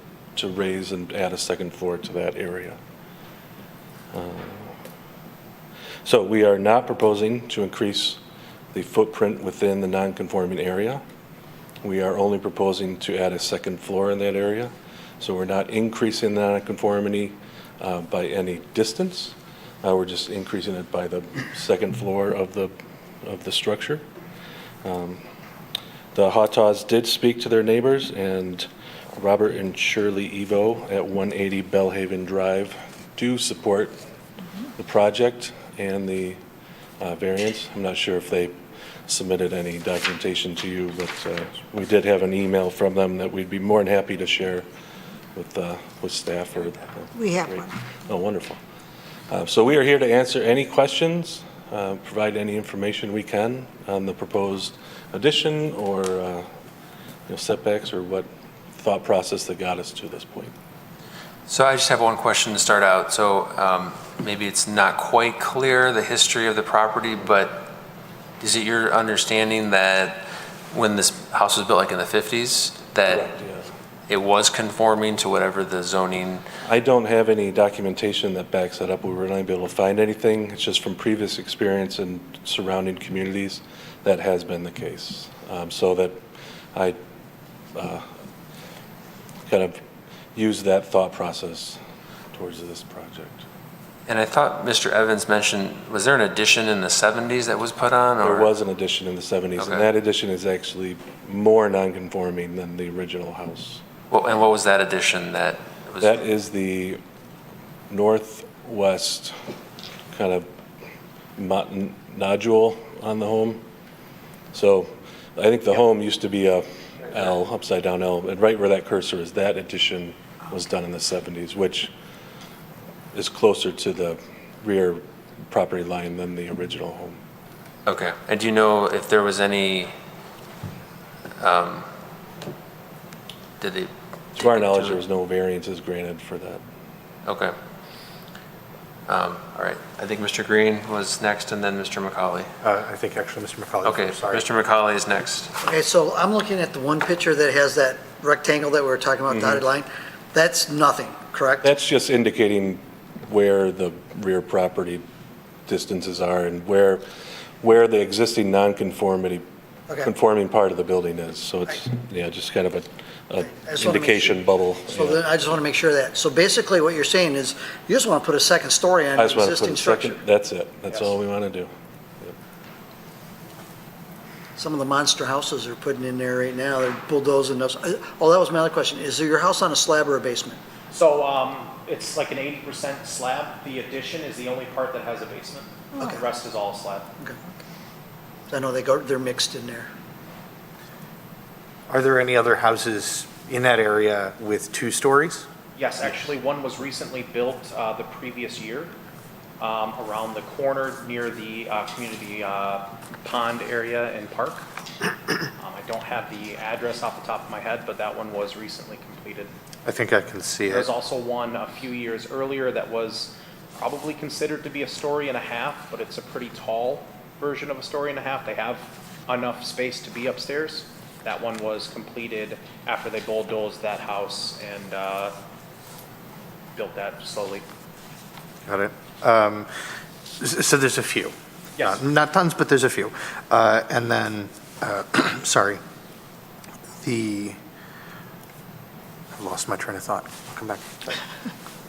raise and add a second floor to that area. So we are not proposing to increase the footprint within the non-conforming area. We are only proposing to add a second floor in that area. So we're not increasing the non-conformity by any distance. We're just increasing it by the second floor of the structure. The Hawtaws did speak to their neighbors, and Robert and Shirley Evo at 180 Bellhaven Drive do support the project and the variance. I'm not sure if they submitted any documentation to you, but we did have an email from them that we'd be more than happy to share with staff. We have one. Oh, wonderful. So we are here to answer any questions, provide any information we can on the proposed addition or setbacks or what thought process that got us to this point. So I just have one question to start out. So maybe it's not quite clear the history of the property, but is it your understanding that when this house was built, like in the 50s, that Correct, yeah. it was conforming to whatever the zoning? I don't have any documentation that backs that up. We were not able to find anything. It's just from previous experience in surrounding communities that has been the case. So that I kind of use that thought process towards this project. And I thought Mr. Evans mentioned, was there an addition in the 70s that was put on? There was an addition in the 70s, Okay. and that addition is actually more non-conforming than the original house. Well, and what was that addition that was? That is the northwest kind of nodule on the home. So I think the home used to be a L, upside down L, and right where that cursor is, that addition was done in the 70s, which is closer to the rear property line than the original home. Okay. And do you know if there was any, did they? To our knowledge, there was no variances granted for that. Okay. All right. I think Mr. Green was next and then Mr. McCauley. I think actually Mr. McCauley. Okay, Sorry. Mr. McCauley is next. Okay, so I'm looking at the one picture that has that rectangle that we were talking about, dotted line. That's nothing, correct? That's just indicating where the rear property distances are and where the existing non-conformity, Okay. conforming part of the building is. So it's, yeah, just kind of a I just wanna make indication sure- bubble. So yeah. then I just want to make sure that, so basically what you're saying is you just want to put a second story on I the just want to existing put a structure. second, that's it. That's Yes. all we want to do. Some of the monster houses are putting in there right now, they're bulldozing those. Oh, that was my other question. Is your house on a slab or a basement? So it's like an 80% slab. The addition is the only part that has a basement. Okay. The rest is all slab. Okay. I know they're mixed in there. Are there any other houses in that area with 2 stories? Yes, actually, one was recently built the previous year around the corner near the community pond area and park. I don't have the address off the top of my head, but that one was recently completed. I think I can see There's it. also one a few years earlier that was probably considered to be a story and a half, but it's a pretty tall version of a story and a half. They have enough space to be upstairs. That one was completed after they bulldozed that house and built that slowly. Got it. So there's a few. Yes. Not tons, but there's a few. And then, sorry, I've lost my train of thought. I'll come back.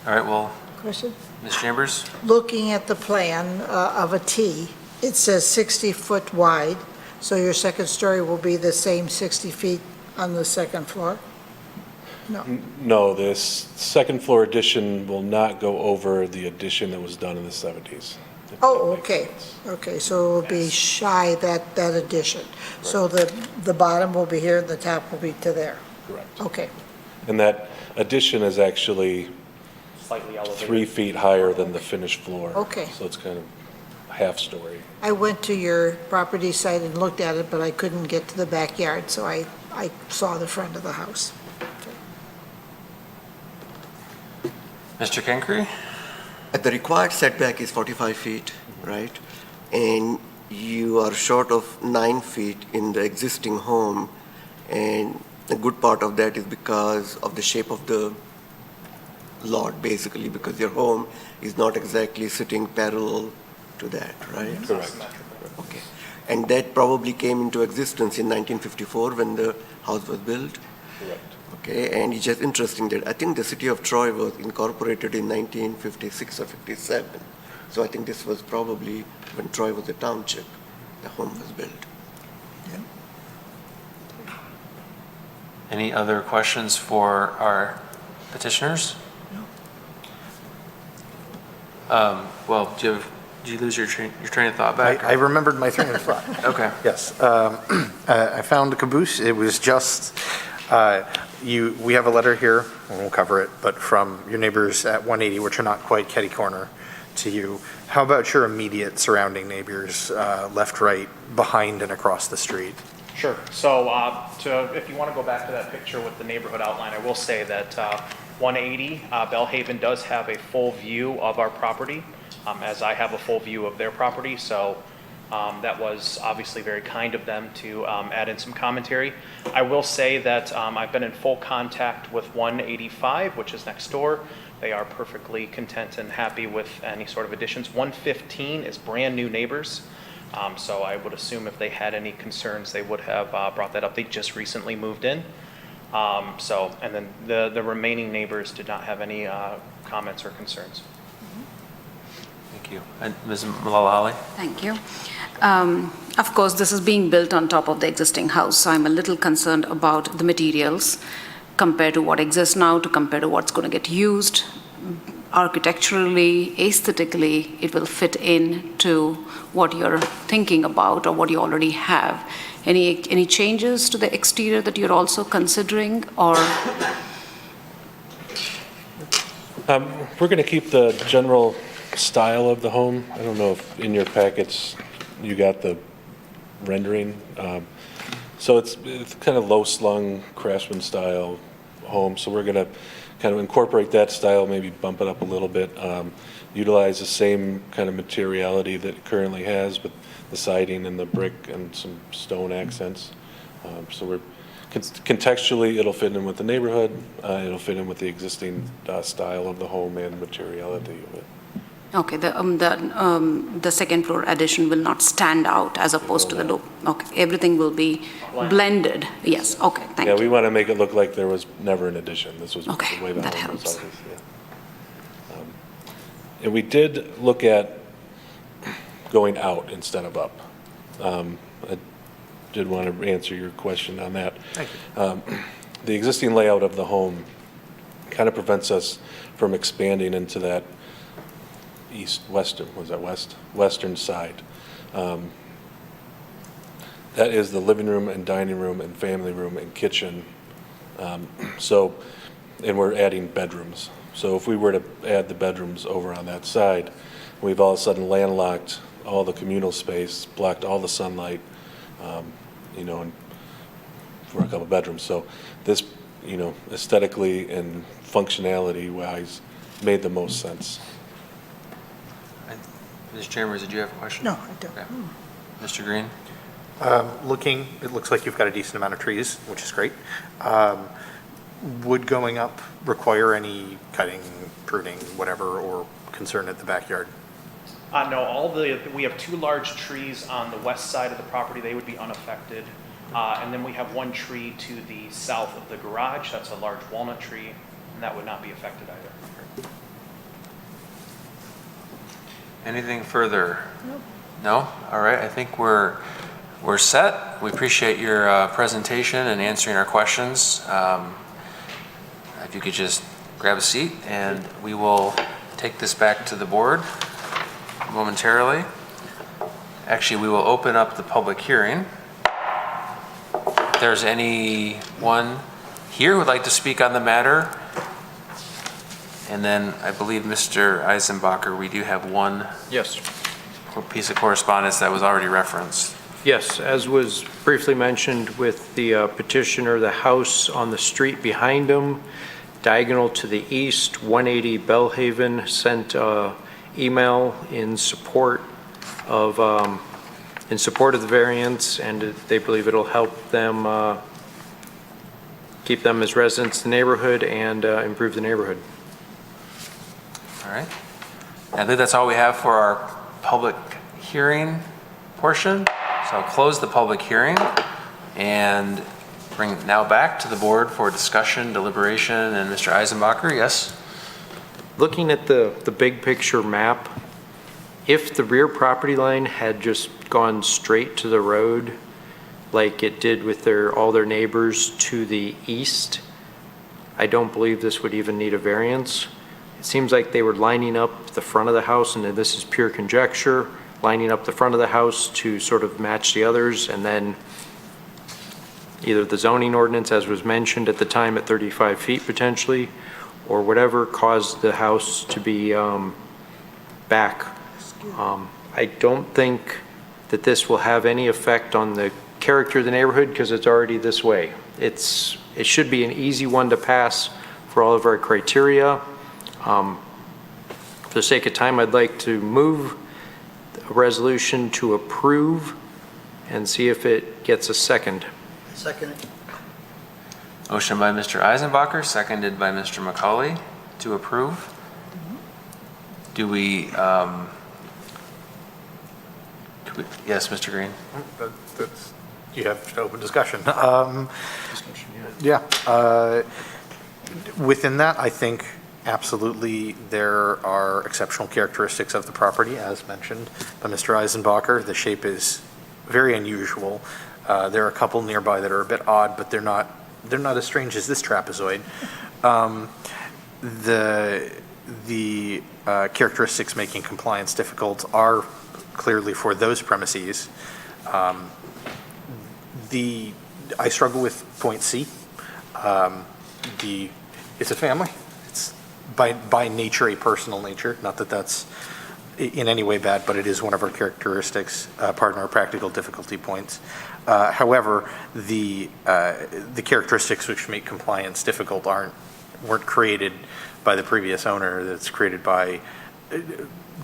All right, well, Question? Ms. Chambers? Looking at the plan of a T, it says 60 foot wide, so your second story will be the same 60 feet on the second floor? No. No, this second floor addition will not go over the addition that was done in the 70s. Oh, okay, okay, so it will be shy that addition. So the bottom will be here, and the top will be to there? Correct. Okay. And that addition is actually Slightly elevated. 3 feet higher than the finished floor. Okay. So it's kind of half story. I went to your property site and looked at it, but I couldn't get to the backyard, so I saw the front of the house. Mr. Kenkre? The required setback is 45 feet, right? And you are short of 9 feet in the existing home, and a good part of that is because of the shape of the lot, basically, because your home is not exactly sitting parallel to that, right? Correct. Okay. And that probably came into existence in 1954 when the house was built? Correct. Okay, and it's just interesting that I think the city of Troy was incorporated in 1956 or 57. So I think this was probably when Troy was a township, the home was built. Any other questions for our petitioners? No. Well, did you lose your train of thought back? I remembered my train of thought. Okay. Yes. I found the caboose. It was just, we have a letter here, and we'll cover it, but from your neighbors at 180, which are not quite catty corner to you. How about your immediate surrounding neighbors, left, right, behind, and across the street? Sure. So if you want to go back to that picture with the neighborhood outline, I will say that 180 Bellhaven does have a full view of our property, as I have a full view of their property. So that was obviously very kind of them to add in some commentary. I will say that I've been in full contact with 185, which is next door. They are perfectly content and happy with any sort of additions. 115 is brand new neighbors. So I would assume if they had any concerns, they would have brought that up. They just recently moved in. And then the remaining neighbors did not have any comments or concerns. Thank you. And Ms. Mulalali? Thank you. Of course, this is being built on top of the existing house, so I'm a little concerned about the materials compared to what exists now to compare to what's going to get used. Architecturally, aesthetically, it will fit in to what you're thinking about or what you already have. Any changes to the exterior that you're also considering, or? We're going to keep the general style of the home. I don't know if in your packets you got the rendering. So it's kind of low-slung craftsman style home. So we're going to kind of incorporate that style, maybe bump it up a little bit, utilize the same kind of materiality that it currently has, with the siding and the brick and some stone accents. So we're contextually, it'll fit in with the neighborhood. It'll fit in with the existing style of the home and materiality of it. Okay, the second floor addition will not stand out as opposed to the loop. Okay, everything will be blended. Yes, okay, thank you. Yeah, we want to make it look like there was never an addition. This was Okay, the way the that home was helps. always. Yeah. And we did look at going out instead of up. I did want to answer your question on that. Thank you. The existing layout of the home kind of prevents us from expanding into that western side. That is the living room and dining room and family room and kitchen. And we're adding bedrooms. So if we were to add the bedrooms over on that side, we've all of a sudden landlocked all the communal space, blocked all the sunlight, and for a couple bedrooms. So this, aesthetically and functionality wise, made the most sense. Ms. Chambers, did you have a question? No, I don't. Okay. Mr. Green? It looks like you've got a decent amount of trees, which is great. Would going up require any cutting, pruning, whatever, or concern at the backyard? No, we have two large trees on the west side of the property. They would be unaffected. And then we have one tree to the south of the garage. That's a large walnut tree, and that would not be affected either. Anything further? No? All right, I think we're set. We appreciate your presentation and answering our questions. If you could just grab a seat, and we will take this back to the board momentarily. Actually, we will open up the public hearing. If there's anyone here who would like to speak on the matter, and then I believe Mr. Eisenbacher, we do have one Yes. piece of correspondence that was already referenced. Yes, as was briefly mentioned with the petitioner, the house on the street behind him, diagonal to the east, 180 Bellhaven, sent email in support of the variance, and they believe it'll help them keep them as residents in the neighborhood and improve the neighborhood. All right. I believe that's all we have for our public hearing portion. So I'll close the public hearing and bring it now back to the board for discussion, deliberation, and Mr. Eisenbacher, yes? Looking at the big picture map, if the rear property line had just gone straight to the road like it did with all their neighbors to the east, I don't believe this would even need a variance. It seems like they were lining up the front of the house, and this is pure conjecture, lining up the front of the house to sort of match the others, and then either the zoning ordinance, as was mentioned at the time, at 35 feet potentially, or whatever caused the house to be back. I don't think that this will have any effect on the character of the neighborhood because it's already this way. It should be an easy one to pass for all of our criteria. For the sake of time, I'd like to move a resolution to approve and see if it gets a second. Second. Motion by Mr. Eisenbacher, seconded by Mr. McCauley to approve. Do we, yes, Mr. Green? You have open discussion. Within that, I think absolutely there are exceptional characteristics of the property, as mentioned by Mr. Eisenbacher. The shape is very unusual. There are a couple nearby that are a bit odd, but they're not as strange as this trapezoid. The characteristics making compliance difficult are clearly for those premises. I struggle with point C. It's a family. It's by nature a personal nature. Not that that's in any way bad, but it is one of our characteristics, part of our practical difficulty points. However, the characteristics which make compliance difficult weren't created by the previous owner. That's created by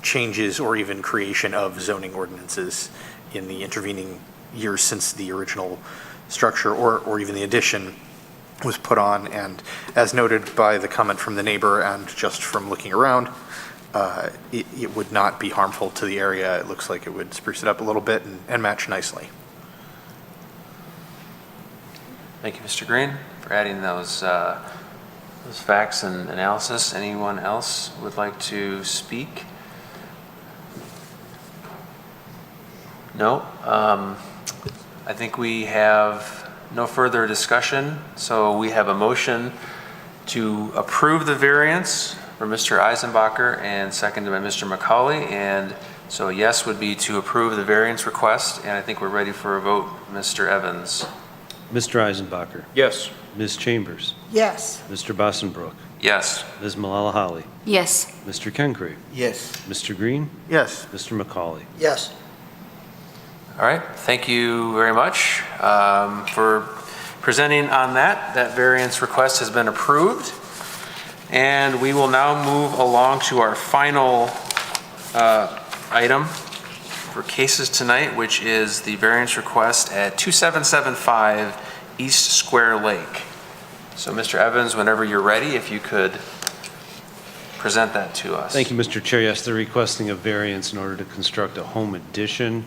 changes or even creation of zoning ordinances in the intervening years since the original structure or even the addition was put on. And as noted by the comment from the neighbor and just from looking around, it would not be harmful to the area. It looks like it would spruce it up a little bit and match nicely. Thank you, Mr. Green, for adding those facts and analysis. Anyone else would like to speak? No? I think we have no further discussion, so we have a motion to approve the variance for Mr. Eisenbacher and seconded by Mr. McCauley. And so yes would be to approve the variance request, and I think we're ready for a vote. Mr. Evans? Mr. Eisenbacher. Yes. Ms. Chambers. Yes. Mr. Bossenbrook. Yes. Ms. Malala-Holly. Yes. Mr. Kencree. Yes. Mr. Green. Yes. Mr. McCauley. Yes. All right, thank you very much for presenting on that. That variance request has been approved. And we will now move along to our final item for cases tonight, which is the variance request at 2775 East Square Lake. So Mr. Evans, whenever you're ready, if you could present that to us. Thank you, Mr. Chair. Yes, they're requesting a variance in order to construct a home addition.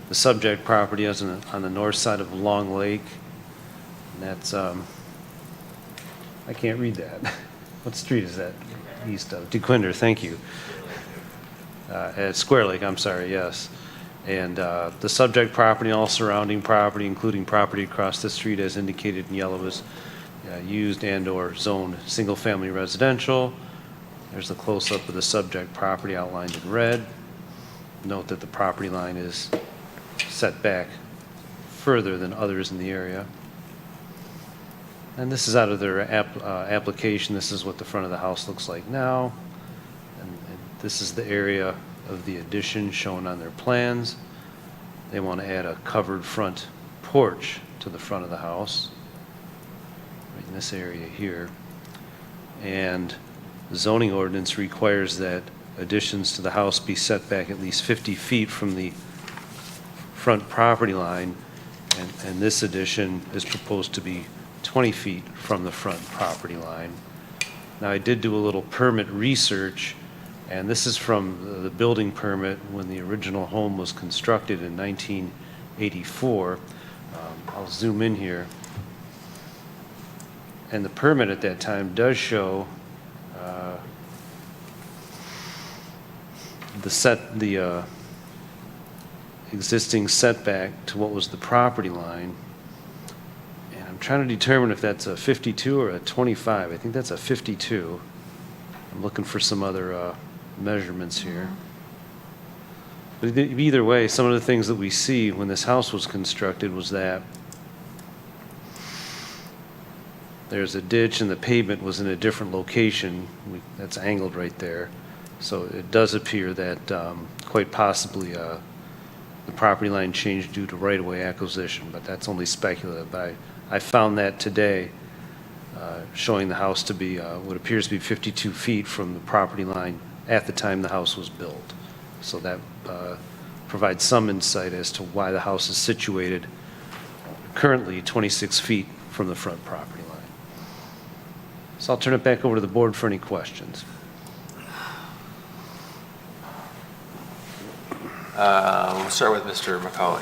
The subject property is on the north side of Long Lake. And that's, I can't read that. What street is that? East of DeQuinder, thank you. at Square Lake, I'm sorry, yes. And the subject property, all surrounding property, including property across the street as indicated in yellow, is used and/or zoned single-family residential. There's a close-up of the subject property outlined in red. Note that the property line is set back further than others in the area. And this is out of their application. This is what the front of the house looks like now. And this is the area of the addition shown on their plans. They want to add a covered front porch to the front of the house, right in this area here. And the zoning ordinance requires that additions to the house be set back at least 50 feet from the front property line, and this addition is proposed to be 20 feet from the front property line. Now, I did do a little permit research, and this is from the building permit when the original home was constructed in 1984. I'll zoom in here. And the permit at that time does show the existing setback to what was the property line. And I'm trying to determine if that's a 52 or a 25. I think that's a 52. I'm looking for some other measurements here. But either way, some of the things that we see when this house was constructed was that there's a ditch and the pavement was in a different location. That's angled right there. So it does appear that quite possibly the property line changed due to right-of-way acquisition, but that's only speculative. But I found that today, showing the house to be what appears to be 52 feet from the property line at the time the house was built. So that provides some insight as to why the house is situated currently 26 feet from the front property line. So I'll turn it back over to the board for any questions. We'll start with Mr. McCauley.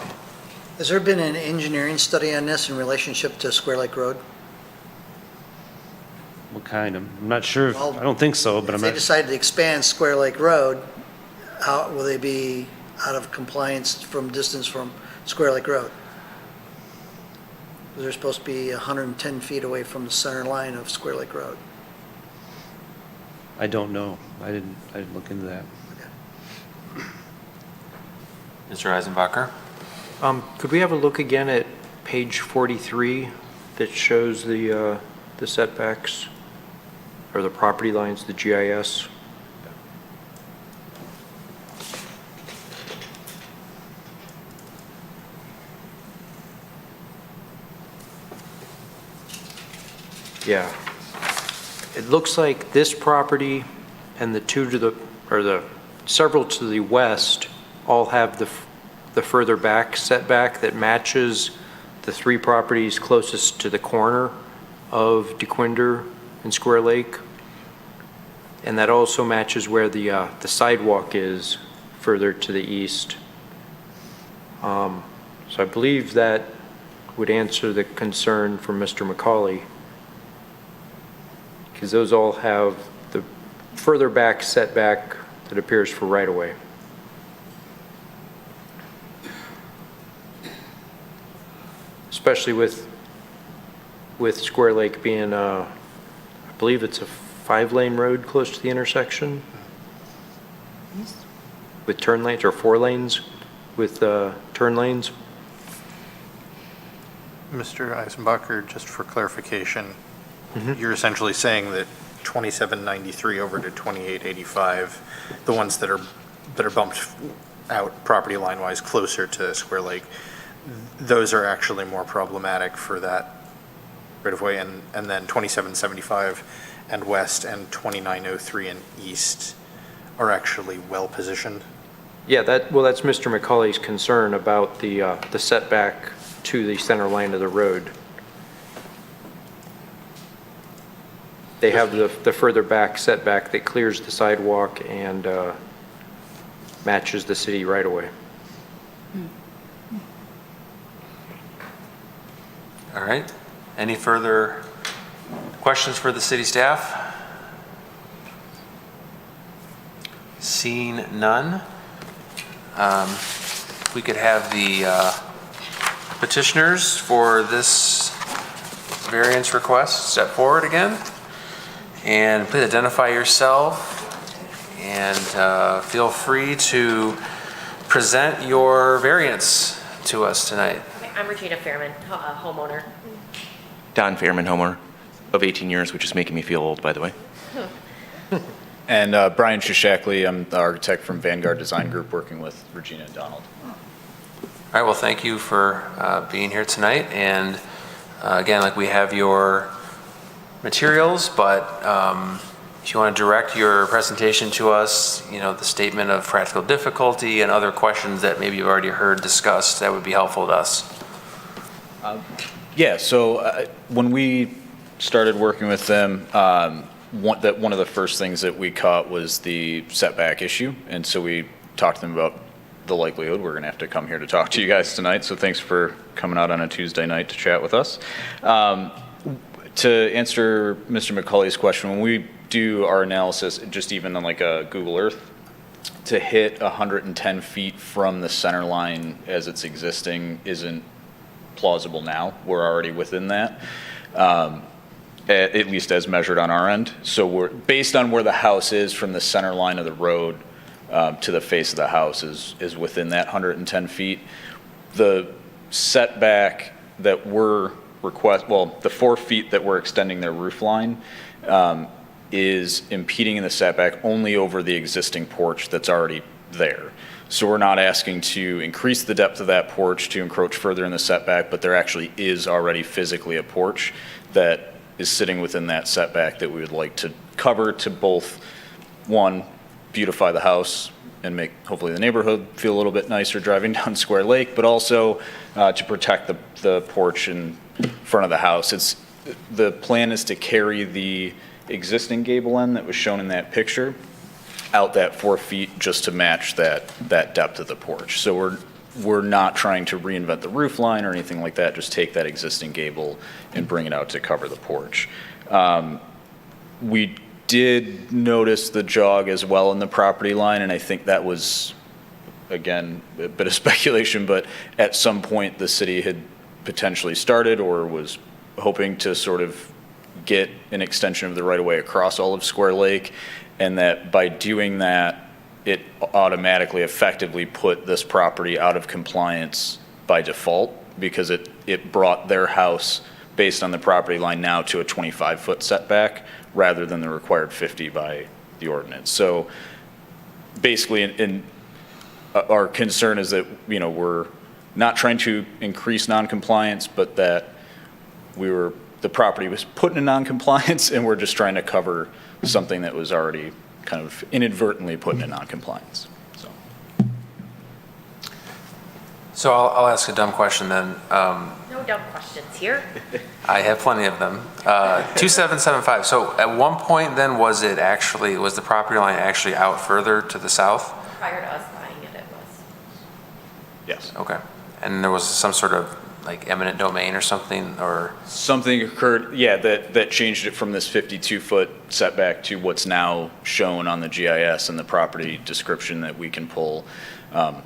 Has there been an engineering study on this in relationship to Square Lake Road? What kind? I'm not sure. Well, I don't think so, but If I'm they not. decided to expand Square Lake Road, how will they be out of compliance from distance from Square Lake Road? They're supposed to be 110 feet away from the center line of Square Lake Road. I don't know. I didn't look into that. Mr. Eisenbacher? Could we have a look again at page 43 that shows the setbacks or the property lines, the GIS? Yeah. It looks like this property and the two to the, or the several to the west all have the further back setback that matches the three properties closest to the corner of DeQuinder and Square Lake. And that also matches where the sidewalk is further to the east. So I believe that would answer the concern from Mr. McCauley, because those all have the further back setback that appears for right-of-way. Especially with Square Lake being, I believe it's a 5-lane road close to the intersection with turn lanes, or 4 lanes with turn lanes. Mr. Eisenbacher, just for clarification, you're essentially saying that 2793 over to 2885, the ones that are bumped out property line-wise closer to Square Lake, those are actually more problematic for that right-of-way, and then 2775 and west and 2903 and east are actually well-positioned? Yeah, that's Mr. McCauley's concern about the setback to the center line of the road. They have the further back setback that clears the sidewalk and matches the city right-of-way. All right. Any further questions for the city staff? Seeing none, we could have the petitioners for this variance request step forward again. And please identify yourself and feel free to present your variance to us tonight. I'm Regina Fairman, homeowner. Don Fairman, homeowner of 18 years, which is making me feel old, by the way. And Brian Shishakli, I'm the architect from Vanguard Design Group, working with Regina and Donald. All right, well, thank you for being here tonight. And again, like, we have your materials, but if you want to direct your presentation to us, you know, the statement of practical difficulty and other questions that maybe you've already heard discussed, that would be helpful to us. Yeah, so when we started working with them, one of the first things that we caught was the setback issue. And so we talked to them about the likelihood we're going to have to come here to talk to you guys tonight. So thanks for coming out on a Tuesday night to chat with us. To answer Mr. McCauley's question, when we do our analysis, just even on like a Google Earth, to hit 110 feet from the center line as it's existing isn't plausible now. We're already within that, at least as measured on our end. So we're based on where the house is from the center line of the road to the face of the house is within that 110 feet. The setback that we're the 4 feet that we're extending their roof line is impeding in the setback only over the existing porch that's already there. So we're not asking to increase the depth of that porch to encroach further in the setback, but there actually is already physically a porch that is sitting within that setback that we would like to cover to both, one, beautify the house and make hopefully the neighborhood feel a little bit nicer driving down Square Lake, but also to protect the porch in front of the house. The plan is to carry the existing gable end that was shown in that picture out that 4 feet just to match that depth of the porch. So we're not trying to reinvent the roof line or anything like that, just take that existing gable and bring it out to cover the porch. We did notice the jog as well in the property line, and I think that was, again, a bit of speculation, but at some point the city had potentially started or was hoping to sort of get an extension of the right-of-way across all of Square Lake, and that by doing that, it automatically effectively put this property out of compliance by default, because it brought their house based on the property line now to a 25-foot setback rather than the required 50 by the ordinance. So basically, our concern is that, you know, we're not trying to increase noncompliance, but that the property was put in noncompliance, and we're just trying to cover something that was already kind of inadvertently put into noncompliance. So I'll ask a dumb question then. No dumb questions here. I have plenty of them. 2775, so at one point then, was the property line actually out further to the south? Prior to us buying it, it was. Yes. Okay. And there was some sort of like eminent domain or something, or? Something occurred, yeah, that changed it from this 52-foot setback to what's now shown on the GIS and the property description that we can pull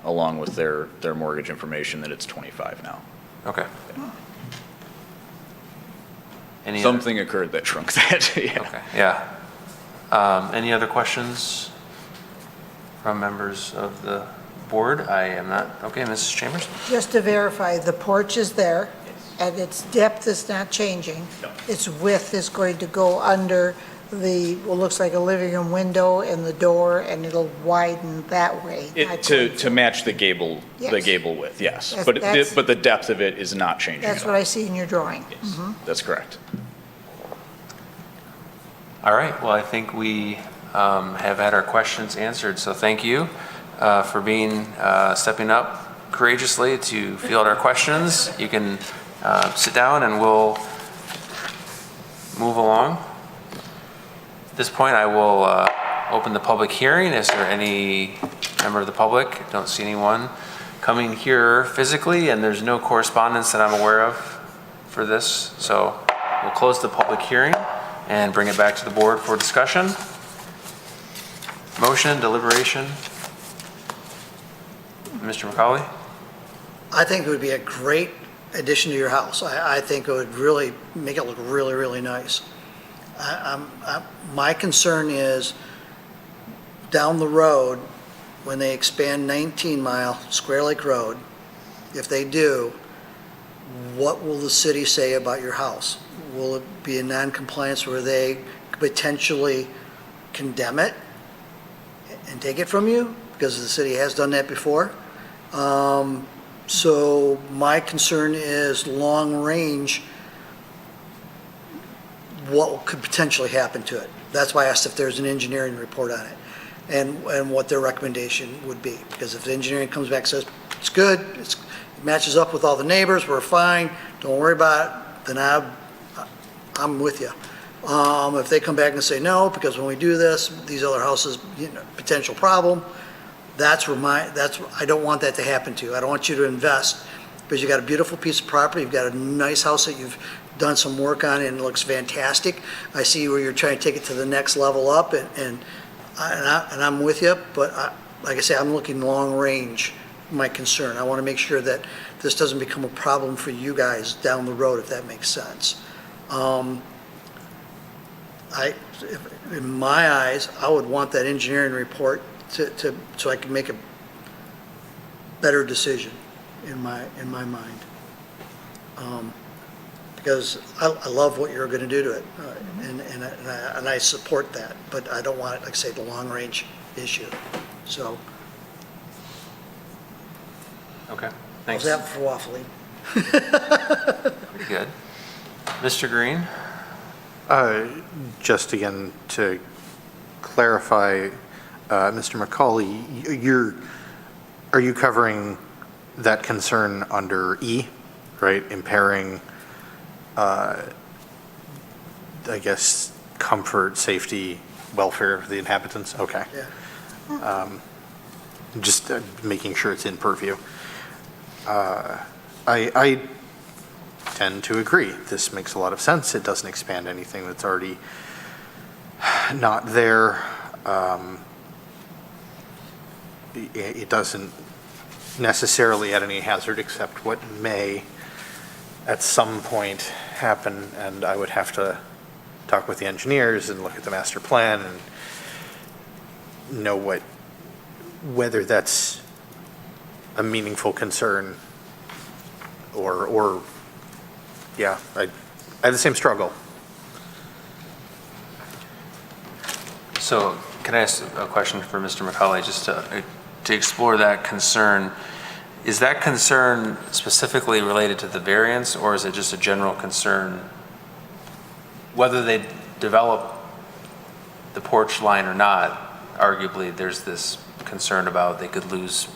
along with their mortgage information, that it's 25 now. Okay. Something occurred that shrunk that, yeah. Okay, yeah. Any other questions from members of the board? I am not. Okay, Mrs. Chambers? Just to verify, the porch is there, and its depth is not changing. No. Its width is going to go under what looks like a living room window and the door, and it'll widen that way. To match the gable, Yes. the gable width, yes. That's- But the depth of it is not changing That's at what all. I see in your drawing. Yes, that's correct. All right, well, I think we have had our questions answered, so thank you for stepping up courageously to field our questions. You can sit down and we'll move along. At this point, I will open the public hearing. Is there any member of the public? Don't see anyone coming here physically, and there's no correspondence that I'm aware of for this. So we'll close the public hearing and bring it back to the board for discussion. Motion, deliberation? Mr. McCauley? I think it would be a great addition to your house. I think it would really make it look really, really nice. My concern is down the road, when they expand 19 Mile Square Lake Road, if they do, what will the city say about your house? Will it be a non-compliance where they potentially condemn it and take it from you? Because the city has done that before. So my concern is long range, what could potentially happen to it. That's why I asked if there's an engineering report on it and what their recommendation would be. Because if the engineering comes back and says, it's good, it matches up with all the neighbors, we're fine, don't worry about it, then I'm with you. If they come back and say no, because when we do this, these other houses, potential problem, I don't want that to happen to you. I don't want you to invest because you got a beautiful piece of property, you've got a nice house that you've done some work on and it looks fantastic. I see where you're trying to take it to the next level up and I'm with you, but like I say, I'm looking long range, my concern. I want to make sure that this doesn't become a problem for you guys down the road, if that makes sense. In my eyes, I would want that engineering report so I can make a better decision in my mind. Because I love what you're going to do to it, and I support that, but I don't want it, like I say, the long range issue. So. Okay, thanks. How's that for waffling? Pretty good. Mr. Green? Just again to clarify, Mr. McCauley, are you covering that concern under E, right? Impairing, I guess, comfort, safety, welfare of the inhabitants? Okay. Yeah. Just making sure it's in purview. I tend to agree. This makes a lot of sense. It doesn't expand anything that's already not there. It doesn't necessarily add any hazard except what may at some point happen, and I would have to talk with the engineers and look at the master plan and know whether that's a meaningful concern or yeah, I have the same struggle. So can I ask a question for Mr. McCauley, just to explore that concern? Is that concern specifically related to the variance, or is it just a general concern whether they develop the porch line or not? Arguably, there's this concern about they could lose,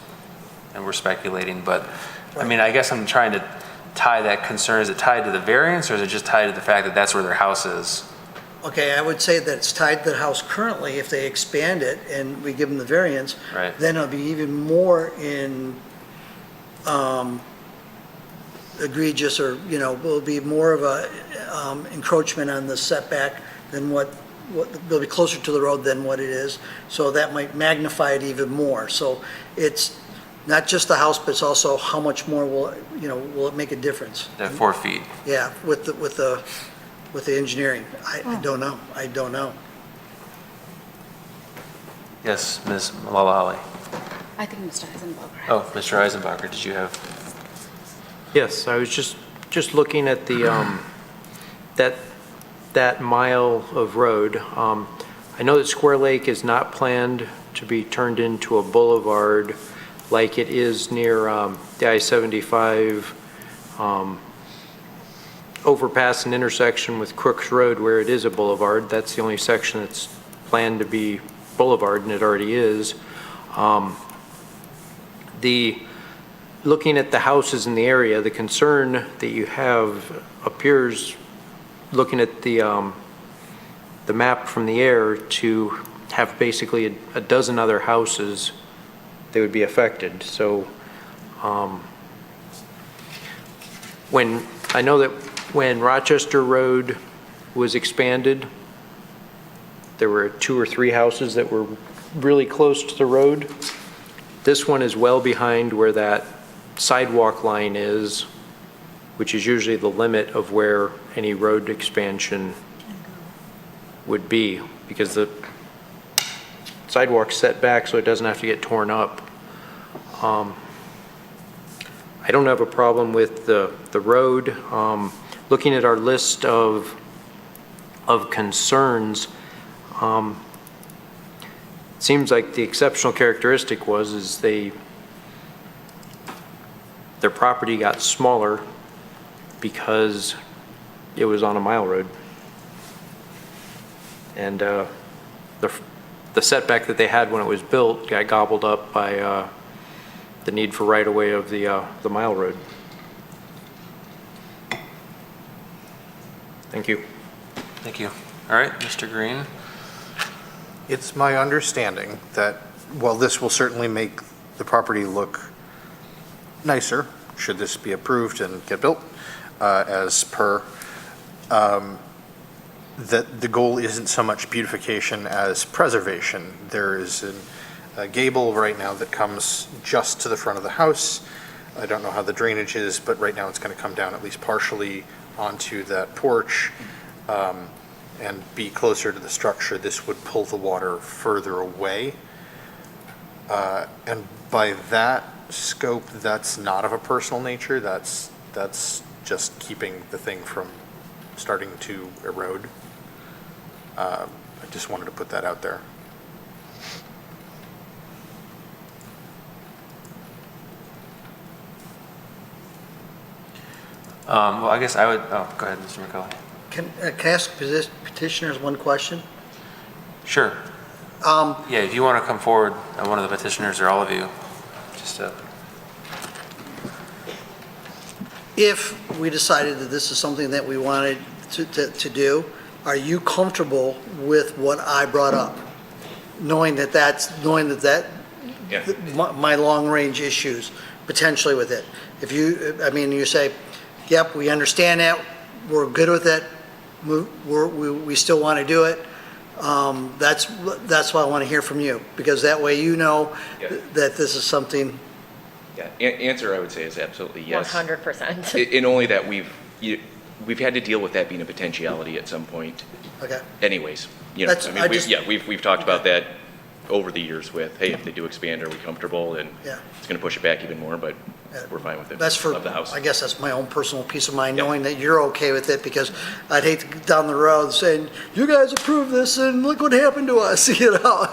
and we're speculating, but I mean, I guess I'm trying to tie that concern. Is it tied to the variance, or is it just tied to the fact that that's where their house is? Okay, I would say that it's tied to the house currently. If they expand it and we give them the variance, Right. then it'll be even more in egregious, or will be more of a encroachment on the setback than what they'll be closer to the road than what it is. So that might magnify it even more. So it's not just the house, but it's also how much more will it make a difference? That 4 feet. Yeah, with the engineering. I don't know. I don't know. Yes, Ms. Mullally. I think Mr. Eisenberger. Oh, Mr. Eisenbacher, did you have? Yes, I was just looking at the, that mile of road. I know that Square Lake is not planned to be turned into a boulevard like it is near the I-75 overpass and intersection with Crooks Road, where it is a boulevard. That's the only section that's planned to be boulevard, and it already is. Looking at the houses in the area, the concern that you have appears, looking at the map from the air, to have basically a dozen other houses that would be affected. So I know that when Rochester Road was expanded, there were 2 or 3 houses that were really close to the road. This one is well behind where that sidewalk line is, which is usually the limit of where any road expansion would be, because the sidewalk's set back so it doesn't have to get torn up. I don't have a problem with the road. Looking at our list of concerns, seems like the exceptional characteristic is their property got smaller because it was on a mile road. And the setback that they had when it was built got gobbled up by the need for right-of-way of the mile road. Thank you. Thank you. All right, Mr. Green. It's my understanding that while this will certainly make the property look nicer, should this be approved and get built, as per, that the goal isn't so much beautification as preservation. There is a gable right now that comes just to the front of the house. I don't know how the drainage is, but right now it's going to come down at least partially onto that porch and be closer to the structure. This would pull the water further away. And by that scope, that's not of a personal nature. That's just keeping the thing from starting to erode. I just wanted to put that out there. Well, I guess I would, go ahead, Mr. McCullough. Can I ask petitioners one question? Sure. Yeah, if you want to come forward, one of the petitioners or all of you, just If we decided that this is something that we wanted to do, are you comfortable with what I brought up? Knowing that my long-range issues potentially with it. If you, I mean, you say, yep, we understand that, we're good with it, we still want to do it. That's why I want to hear from you, because that way you know that this is something. Yeah, answer I would say is absolutely yes. 100%. And only that we've had to deal with that being a potentiality at some point. Okay. Anyways, you know, That's- I mean, we've talked about that over the years with, hey, if they do expand, are we comfortable? And Yeah. it's going to push it back even more, but we're fine with it. That's for, of the house. I guess that's my own personal peace of mind, Yep. knowing that you're okay with it, because I'd hate to get down the road saying, you guys approved this and look what happened to us, you know?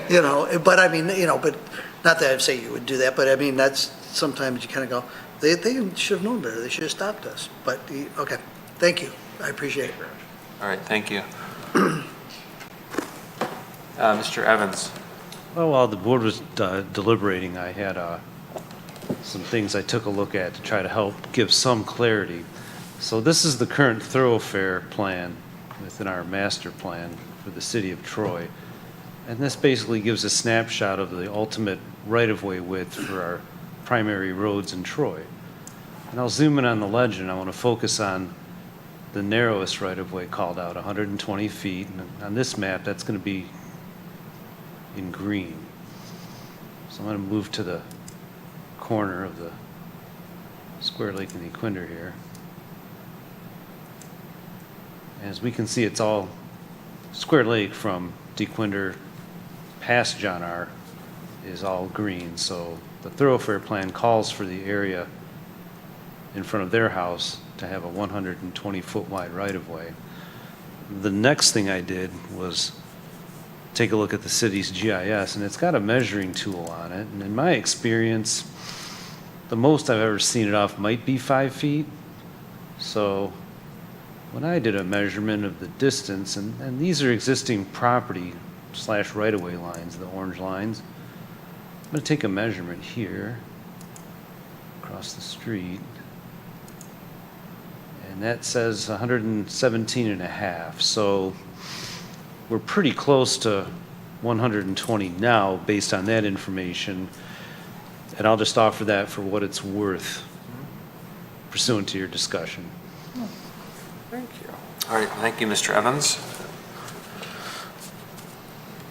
You know, but I mean, you know, but not that I'd say you would do that, but I mean, that's, sometimes you kind of go, they should have known better, they should have stopped us. But, okay, thank you, I appreciate it. all right, thank you. Mr. Evans. Well, while the board was deliberating, I had some things I took a look at to try to help give some clarity. So this is the current thoroughfare plan within our master plan for the city of Troy. And this basically gives a snapshot of the ultimate right-of-way width for our primary roads in Troy. And I'll zoom in on the legend. I want to focus on the narrowest right-of-way called out, 120 feet. And on this map, that's going to be in green. So I'm going to move to the corner of the Square Lake and Equinder here. As we can see, it's all Square Lake from DeQuinder past John R. is all green. So the thoroughfare plan calls for the area in front of their house to have a 120-foot wide right-of-way. The next thing I did was take a look at the city's GIS, and it's got a measuring tool on it. And in my experience, the most I've ever seen it off might be 5 feet. So when I did a measurement of the distance, and these are existing property / right-of-way lines, the orange lines, I'm going to take a measurement here across the street, and that says 117 and a half. So we're pretty close to 120 now based on that information, and I'll just offer that for what it's worth pursuant to your discussion. Thank you. All right, thank you, Mr. Evans.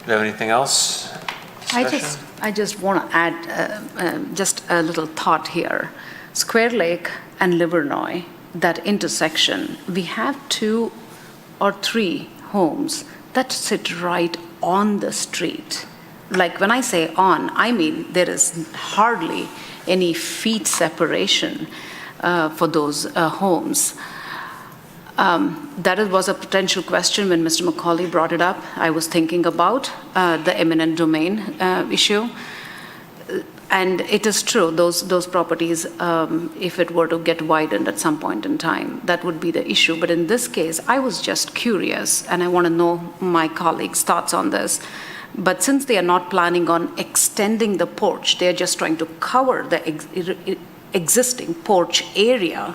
you have anything else? Discussion? I just want to add just a little thought here. Square Lake and Livernois, that intersection, we have 2 or 3 homes that sit right on the street. Like when I say on, I mean there is hardly any feet separation for those homes. That was a potential question when Mr. McCauley brought it up. I was thinking about the eminent domain issue. And it is true, those properties, if it were to get widened at some point in time, that would be the issue. But in this case, I was just curious, and I want to know my colleagues' thoughts on this. But since they are not planning on extending the porch, they're just trying to cover the existing porch area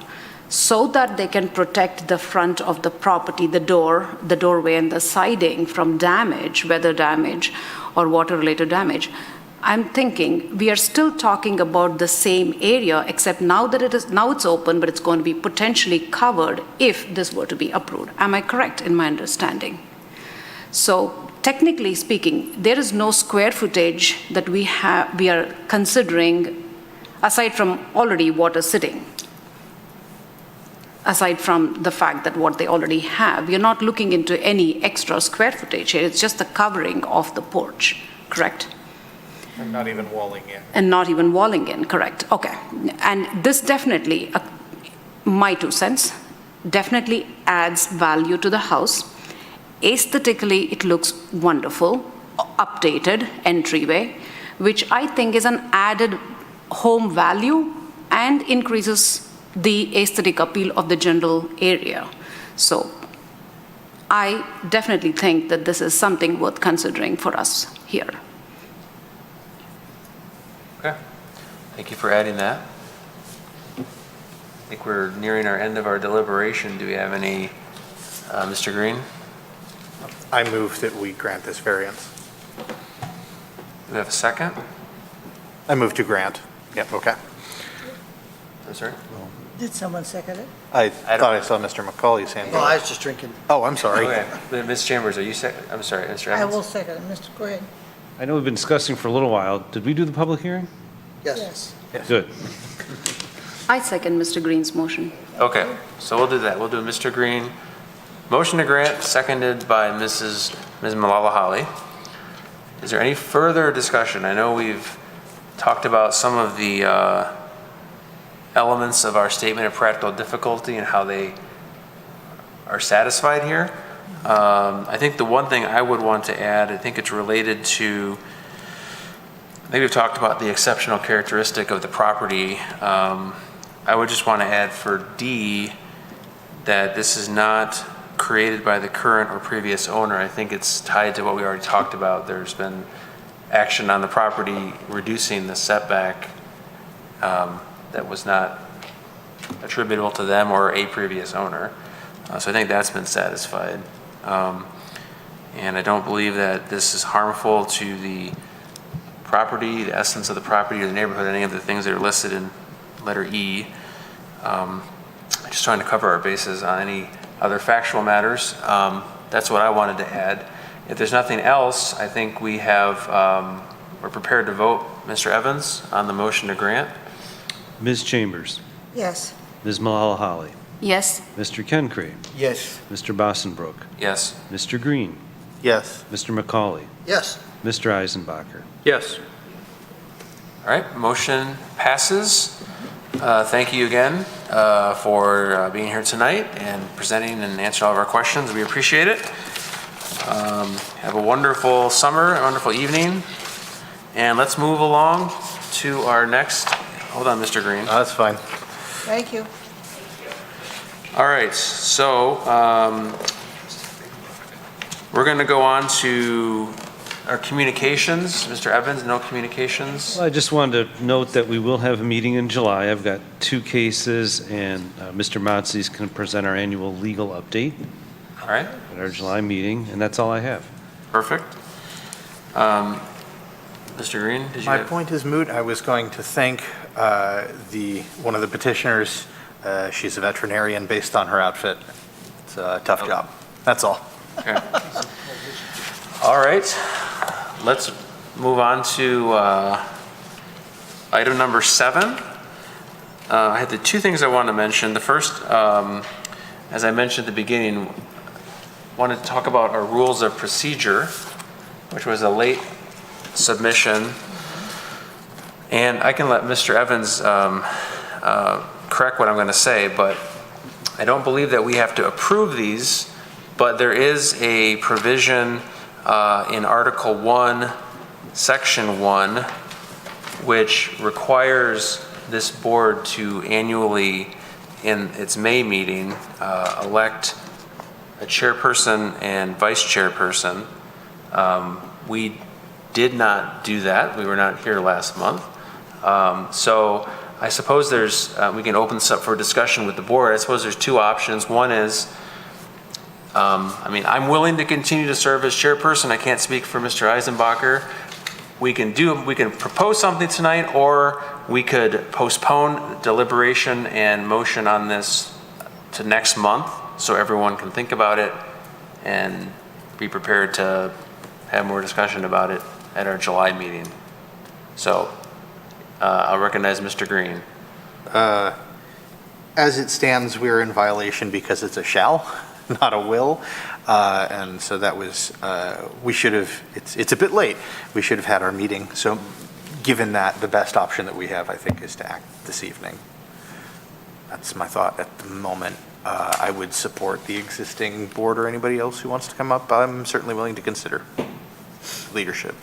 so that they can protect the front of the property, the doorway and the siding from damage, weather damage or water-related damage. I'm thinking we are still talking about the same area, except now it's open, but it's going to be potentially covered if this were to be approved. Am I correct in my understanding? So technically speaking, there is no square footage that we are considering aside from already what is sitting. Aside from the fact that what they already have, you're not looking into any extra square footage here. It's just the covering of the porch, correct? And not even walling in. And not even walling in, correct. Okay. And this definitely, my 2 cents, definitely adds value to the house. Aesthetically, it looks wonderful, updated entryway, which I think is an added home value and increases the aesthetic appeal of the general area. So I definitely think that this is something worth considering for us here. Okay. Thank you for adding that. I think we're nearing our end of our deliberation. Do we have any, Mr. Green? I move that we grant this variance. Do we have a second? I move to grant. Yep, okay. I'm sorry? Did someone second it? I thought I saw Mr. McCauley's hand. Well, I was just drinking. Oh, I'm sorry. Okay. Ms. Chambers, are you I'm sorry, Mr. I Evans? will second it. Mr. Go ahead. I know we've been discussing for a little while. Did we do the public hearing? Yes. Good. I second Mr. Green's motion. Okay, so we'll do that. We'll do Mr. Green. Motion to grant, seconded by Ms. Malala Holly. Is there any further discussion? I know we've talked about some of the elements of our statement of practical difficulty and how they are satisfied here. I think the one thing I would want to add, I think it's related to, I think we've talked about the exceptional characteristic of the property. I would just want to add for D that this is not created by the current or previous owner. I think it's tied to what we already talked about. There's been action on the property reducing the setback that was not attributable to them or a previous owner. So I think that's been satisfied. And I don't believe that this is harmful to the property, the essence of the property, or the neighborhood, any of the things that are listed in letter E. Just trying to cover our bases on any other factual matters. That's what I wanted to add. If there's nothing else, I think we have, we're prepared to vote. Mr. Evans, on the motion to grant. Ms. Chambers, Yes. Ms. Malala Holly, Yes. Mr. Kencree, Yes. Mr. Bossenbrook, Yes. Mr. Green, Yes. Mr. McCauley, Yes. Mr. Eisenbacher. Yes. All right, motion passes. Thank you again for being here tonight and presenting and answering all of our questions. We appreciate it. Have a wonderful summer, a wonderful evening. And let's move along to our next, hold on, Mr. Green. That's fine. Thank you. All right, so we're going to go on to our communications. Mr. Evans, no communications? Well, I just wanted to note that we will have a meeting in July. I've got 2 cases, and Mr. Motzi's going to present our annual legal update All right, at our July meeting, and that's all I have. perfect. Mr. Green, did you My have? point is moot. I was going to thank one of the petitioners. She's a veterinarian based on her outfit. It's a tough job. That's all. Okay. All right, let's move on to item number 7. I had the two things I wanted to mention. The first, as I mentioned at the beginning, wanted to talk about our rules of procedure, which was a late submission. And I can let Mr. Evans correct what I'm going to say, but I don't believe that we have to approve these, but there is a provision in Article 1, Section 1, which requires this board to annually, in its May meeting, elect a chairperson and vice chairperson. We did not do that. We were not here last month. So I suppose there's, we can open this up for discussion with the board. I suppose there's two options. One is, I mean, I'm willing to continue to serve as chairperson. I can't speak for Mr. Eisenbacher. We can propose something tonight, or we could postpone deliberation and motion on this to next month so everyone can think about it and be prepared to have more discussion about it at our July meeting. So I'll recognize Mr. Green. As it stands, we're in violation because it's a shall, not a will. And so that was, we should have, it's a bit late. We should have had our meeting. So given that, the best option that we have, I think, is to act this evening. That's my thought at the moment. I would support the existing board or anybody else who wants to come up. I'm certainly willing to consider leadership.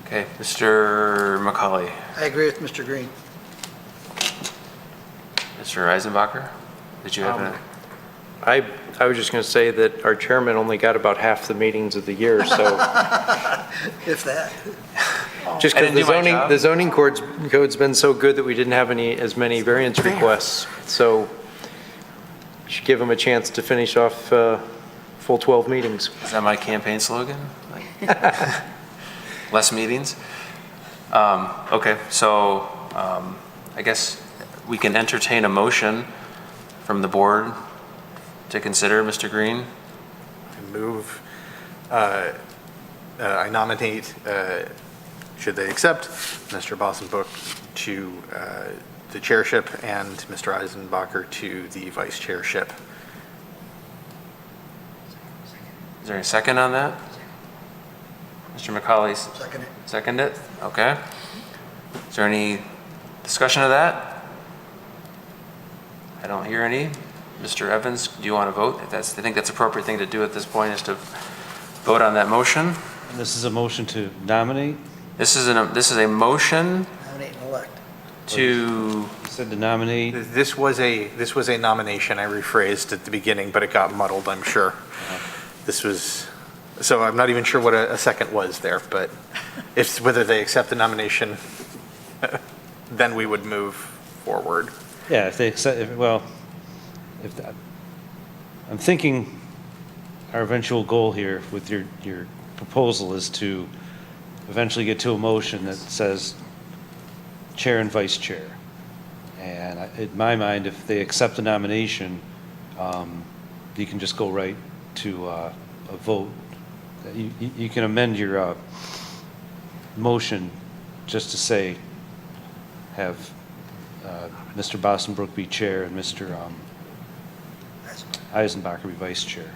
Okay, Mr. McCauley. I agree with Mr. Green. Mr. Eisenbacher, did you have any? I was just going to say that our chairman only got about half the meetings of the year, so If that. just I because didn't do my job. the zoning code's been so good that we didn't have as many variance requests. So you should give them a chance to finish off full 12 meetings. Is that my campaign slogan? Like, less meetings? Okay, so I guess we can entertain a motion from the board to consider, Mr. Green. I move, I nominate, should they accept, Mr. Bossenbook to the chairship and Mr. Eisenbacher to the vice chairship. Is there a second on that? Mr. McCauley? Second it. Second it? Okay. Is there any discussion of that? I don't hear any. Mr. Evans, do you want to vote? I think that's the appropriate thing to do at this point, is to vote on that motion. And this is a motion to nominate? This is a motion Nominate and elect. to, You said to nominate? This was a nomination. I rephrased at the beginning, but it got muddled, I'm sure. This was, so I'm not even sure what a second was there, but if, whether they accept the nomination, then we would move forward. Yeah, if they accept, I'm thinking our eventual goal here with your proposal is to eventually get to a motion that says chair and vice chair. And in my mind, if they accept the nomination, you can just go right to a vote. You can amend your motion just to say, have Mr. Bossenbrook be chair and Mr. Eisenbacher be vice chair.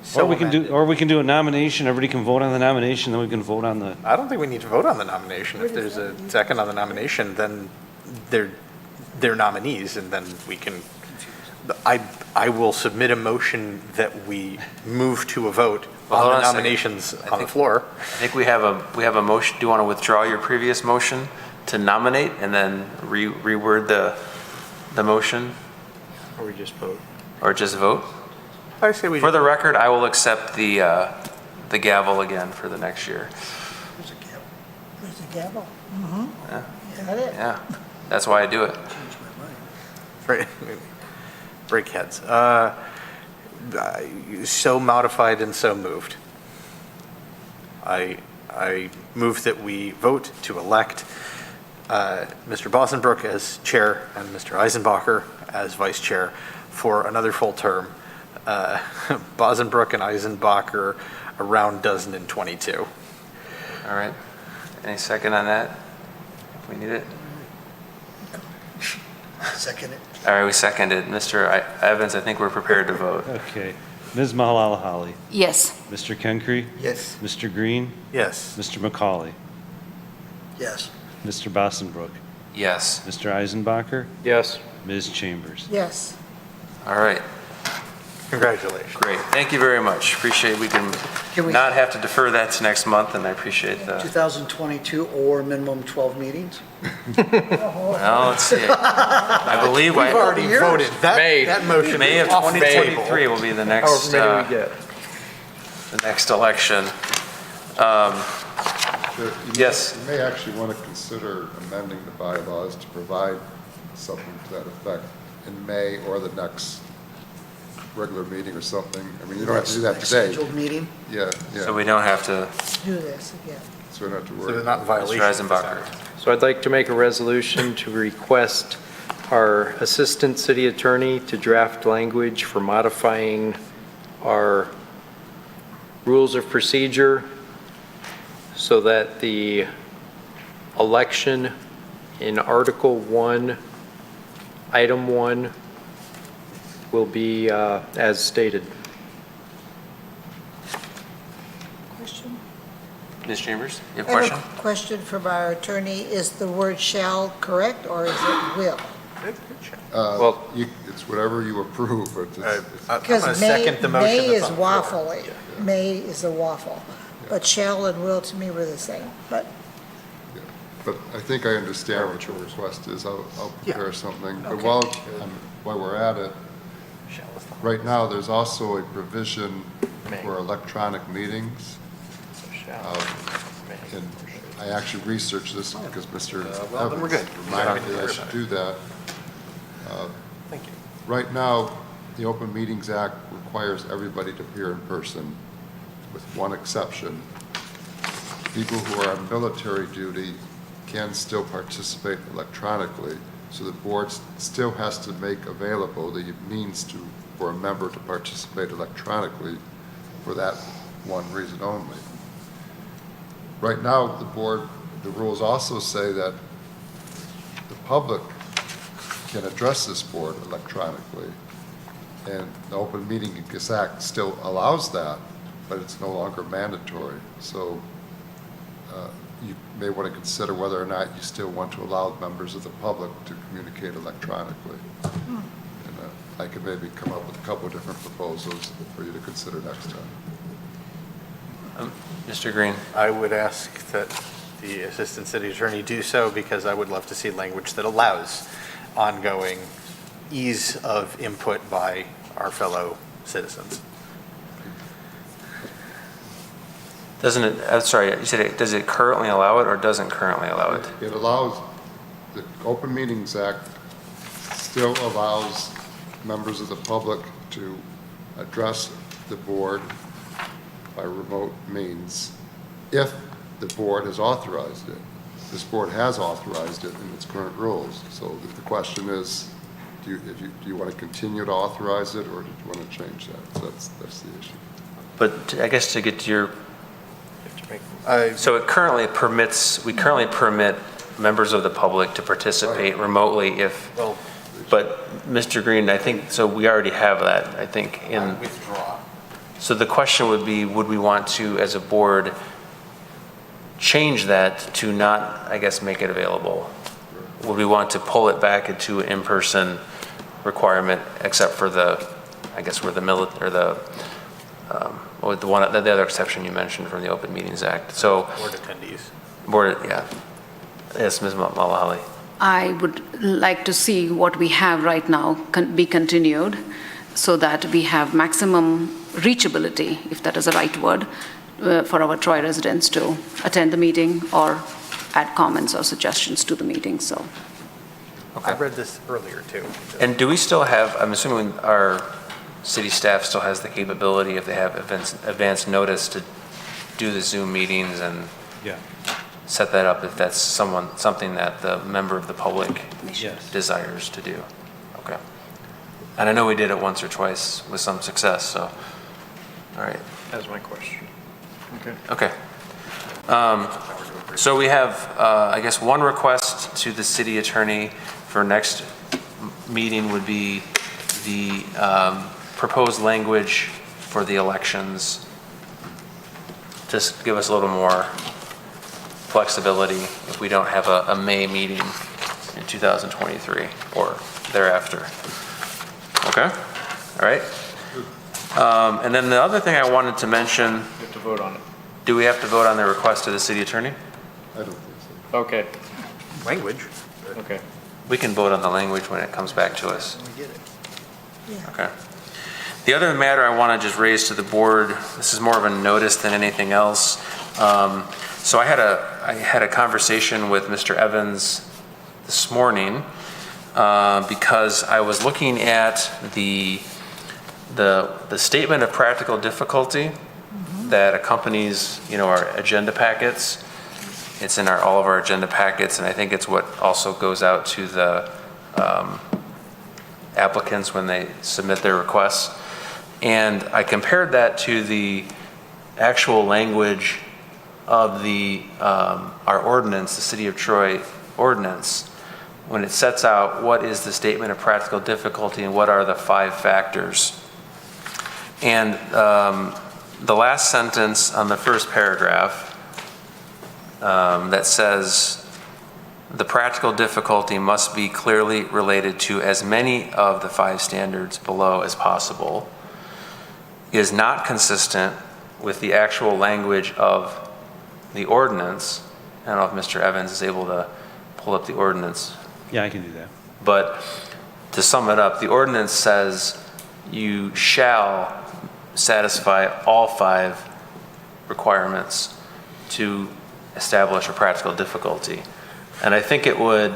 So Or we can do a nomination, everybody can vote on the nomination, then we can vote on the, I don't think we need to vote on the nomination. If there's a second on the nomination, then they're nominees, and then we can, I will submit a motion that we move to a vote Well, hold on the on a second. nominations on the floor. I think we have a motion. Do you want to withdraw your previous motion to nominate and then reword the motion, Or we just vote? or just vote? I say we. For the record, I will accept the gavel again for the next year. There's a gavel. There's a gavel. Yeah. Got it? Yeah, that's why I do it. Right. Break heads. So modified and so moved. I move that we vote to elect Mr. Bossenbrook as chair and Mr. Eisenbacher as vice chair for another full term Bosenbrook and Eisenbacher, around dozen and 22. All right. Any second on that? If we need it? Second it. All right, we seconded. Mr. Evans, I think we're prepared to vote. Okay. Ms. Mahalalahali, Yes. Mr. Kenkre, Yes. Mr. Green, Yes. Mr. McCauley, Yes. Mr. Bosenbrook, Yes. Mr. Eisenbacher, Yes. Ms. Chambers. Yes. All right. Congratulations. Great. Thank you very much. Appreciate we can Can we- not have to defer that to next month, and I appreciate the, 2022 or minimum 12 meetings? well, let's see. I believe We've already years. voted. May. That motion May of is off the table. 2023 will be the next, However many we get. the next election. Yes. You may actually want to consider amending the bylaws to provide something to that effect in May or the next regular meeting or something. I mean, you don't have to do that Next today. Scheduled meeting? Yeah, yeah. So we don't have to, Do this again. So we don't have to So worry. they're not in Mr. violation. Eisenbacher. So I'd like to make a resolution to request our Assistant City Attorney to draft language for modifying our rules of procedure so that the election in Article 1, Item 1, will be as stated. Question? Ms. Chambers, you have a I question? have a question from our attorney. Is the word "shall" correct, or is it "will"? Well- It's whatever you approve, but it's, I'm Because going to may, second the motion may that's is on the floor. waffling. May is a waffle. But "shall" and "will" to me were the same. But but I think I understand what your request is. I'll prepare something. But Okay. while we're at it, right now, there's also a provision for electronic meetings. And I actually researched this because Mr. well, then we're good. Evans reminded me that I should do that. Thank you. Right now, the Open Meetings Act requires everybody to appear in person, with one exception. People who are on military duty can still participate electronically, so the board still has to make available the means for a member to participate electronically for that one reason only. Right now, the rules also say that the public can address this board electronically, and the Open Meetings Act still allows that, but it's no longer mandatory. So you may want to consider whether or not you still want to allow members of the public to communicate electronically. And I could maybe come up with a couple of different proposals for you to consider next time. Mr. Green? I would ask that the Assistant City Attorney do so because I would love to see language that allows ongoing ease of input by our fellow citizens. Doesn't it, I'm sorry, you said, does it currently allow it or doesn't currently allow it? It allows, the Open Meetings Act still allows members of the public to address the board by remote means if the board has authorized it. This board has authorized it in its current rules. So the question is, do you want to continue to authorize it, or do you want to change that? So that's the issue. But I guess to get to your, so it currently permits, we currently permit members of the public to participate remotely if, but Mr. Green, I think, so we already have that, I think, in. Withdraw. So the question would be, would we want to, as a board, change that to not, I guess, make it available? Would we want to pull it back into an in-person requirement, except for the, I guess, where the or the, or the other exception you mentioned from the Open Meetings Act? So. Board attendees. Board, yeah. Yes, Ms. Malahali. I would like to see what we have right now be continued so that we have maximum reachability, if that is the right word, for our Troy residents to attend the meeting or add comments or suggestions to the meeting, so. I read this earlier too. And do we still have, I'm assuming our city staff still has the capability, if they have advance notice, to do the Zoom meetings and set that up if that's something that the member of the public Yes. desires to do? Okay. And I know we did it once or twice with some success, so, all right. That's my question. Okay. Okay. So we have, I guess, one request to the city attorney for next meeting would be the proposed language for the elections. Just give us a little more flexibility if we don't have a May meeting in 2023 or thereafter. Okay? All right. And then the other thing I wanted to mention. You have to vote on it. Do we have to vote on the request to the city attorney? I don't think so. Okay. Language. Okay. We can vote on the language when it comes back to us. We get it. Okay. The other matter I want to just raise to the board, this is more of a notice than anything else. So I had a conversation with Mr. Evans this morning because I was looking at the statement of practical difficulty that accompanies, our agenda packets. It's in all of our agenda packets, and I think it's what also goes out to the applicants when they submit their requests. And I compared that to the actual language of our ordinance, the City of Troy ordinance, when it sets out what is the statement of practical difficulty and what are the 5 factors. And the last sentence on the first paragraph that says the practical difficulty must be clearly related to as many of the 5 standards below as possible is not consistent with the actual language of the ordinance. I don't know if Mr. Evans is able to pull up the ordinance. Yeah, I can do that. But to sum it up, the ordinance says you shall satisfy all 5 requirements to establish a practical difficulty. And I think it would,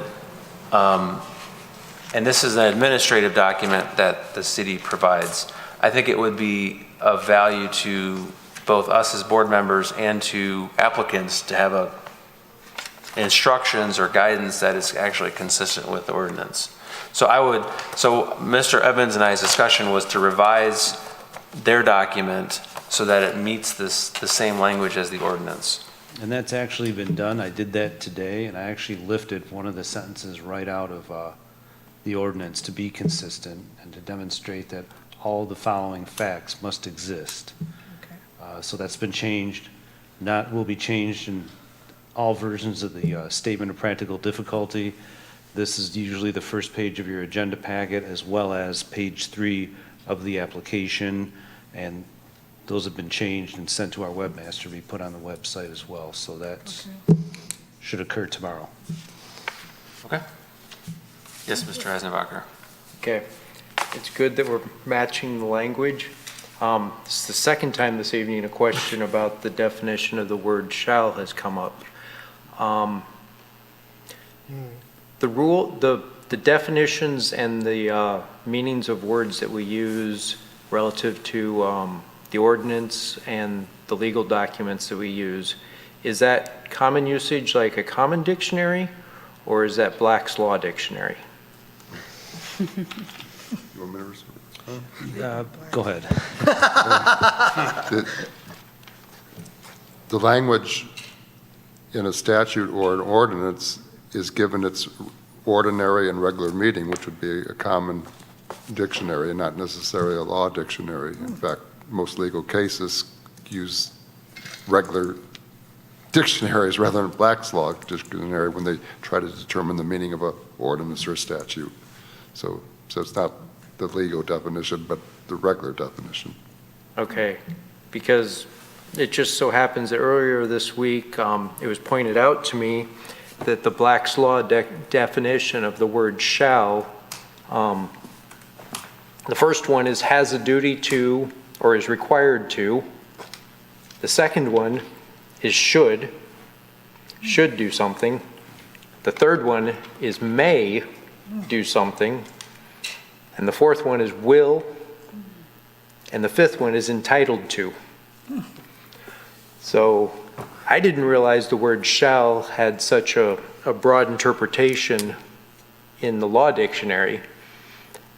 and this is an administrative document that the city provides, I think it would be of value to both us as board members and to applicants to have instructions or guidance that is actually consistent with the ordinance. So Mr. Evans and I's discussion was to revise their document so that it meets the same language as the ordinance. And that's actually been done. I did that today, and I actually lifted one of the sentences right out of the ordinance to be consistent and to demonstrate that all the following facts must exist. So that's been changed. Will be changed in all versions of the statement of practical difficulty. This is usually the first page of your agenda packet, as well as page 3 of the application, and those have been changed and sent to our webmaster to be put on the website as well. So that should occur tomorrow. Okay. Yes, Mr. Eisenbacher. Okay. It's good that we're matching the language. It's the second time this evening a question about the definition of the word shall has come up. The definitions and the meanings of words that we use relative to the ordinance and the legal documents that we use, is that common usage like a common dictionary, or is that Black's Law Dictionary? You want me to respond? Go ahead. The language in a statute or an ordinance is given its ordinary and regular meaning, which would be a common dictionary and not necessarily a law dictionary. In fact, most legal cases use regular dictionaries rather than Black's Law Dictionary when they try to determine the meaning of an ordinance or a statute. So it's not the legal definition, but the regular definition. Okay, because it just so happens that earlier this week, it was pointed out to me that the Black's Law definition of the word shall, the first one is has a duty to or is required to. The second one is should do something. The third one is may do something. And the fourth one is will. And the fifth one is entitled to. So I didn't realize the word shall had such a broad interpretation in the law dictionary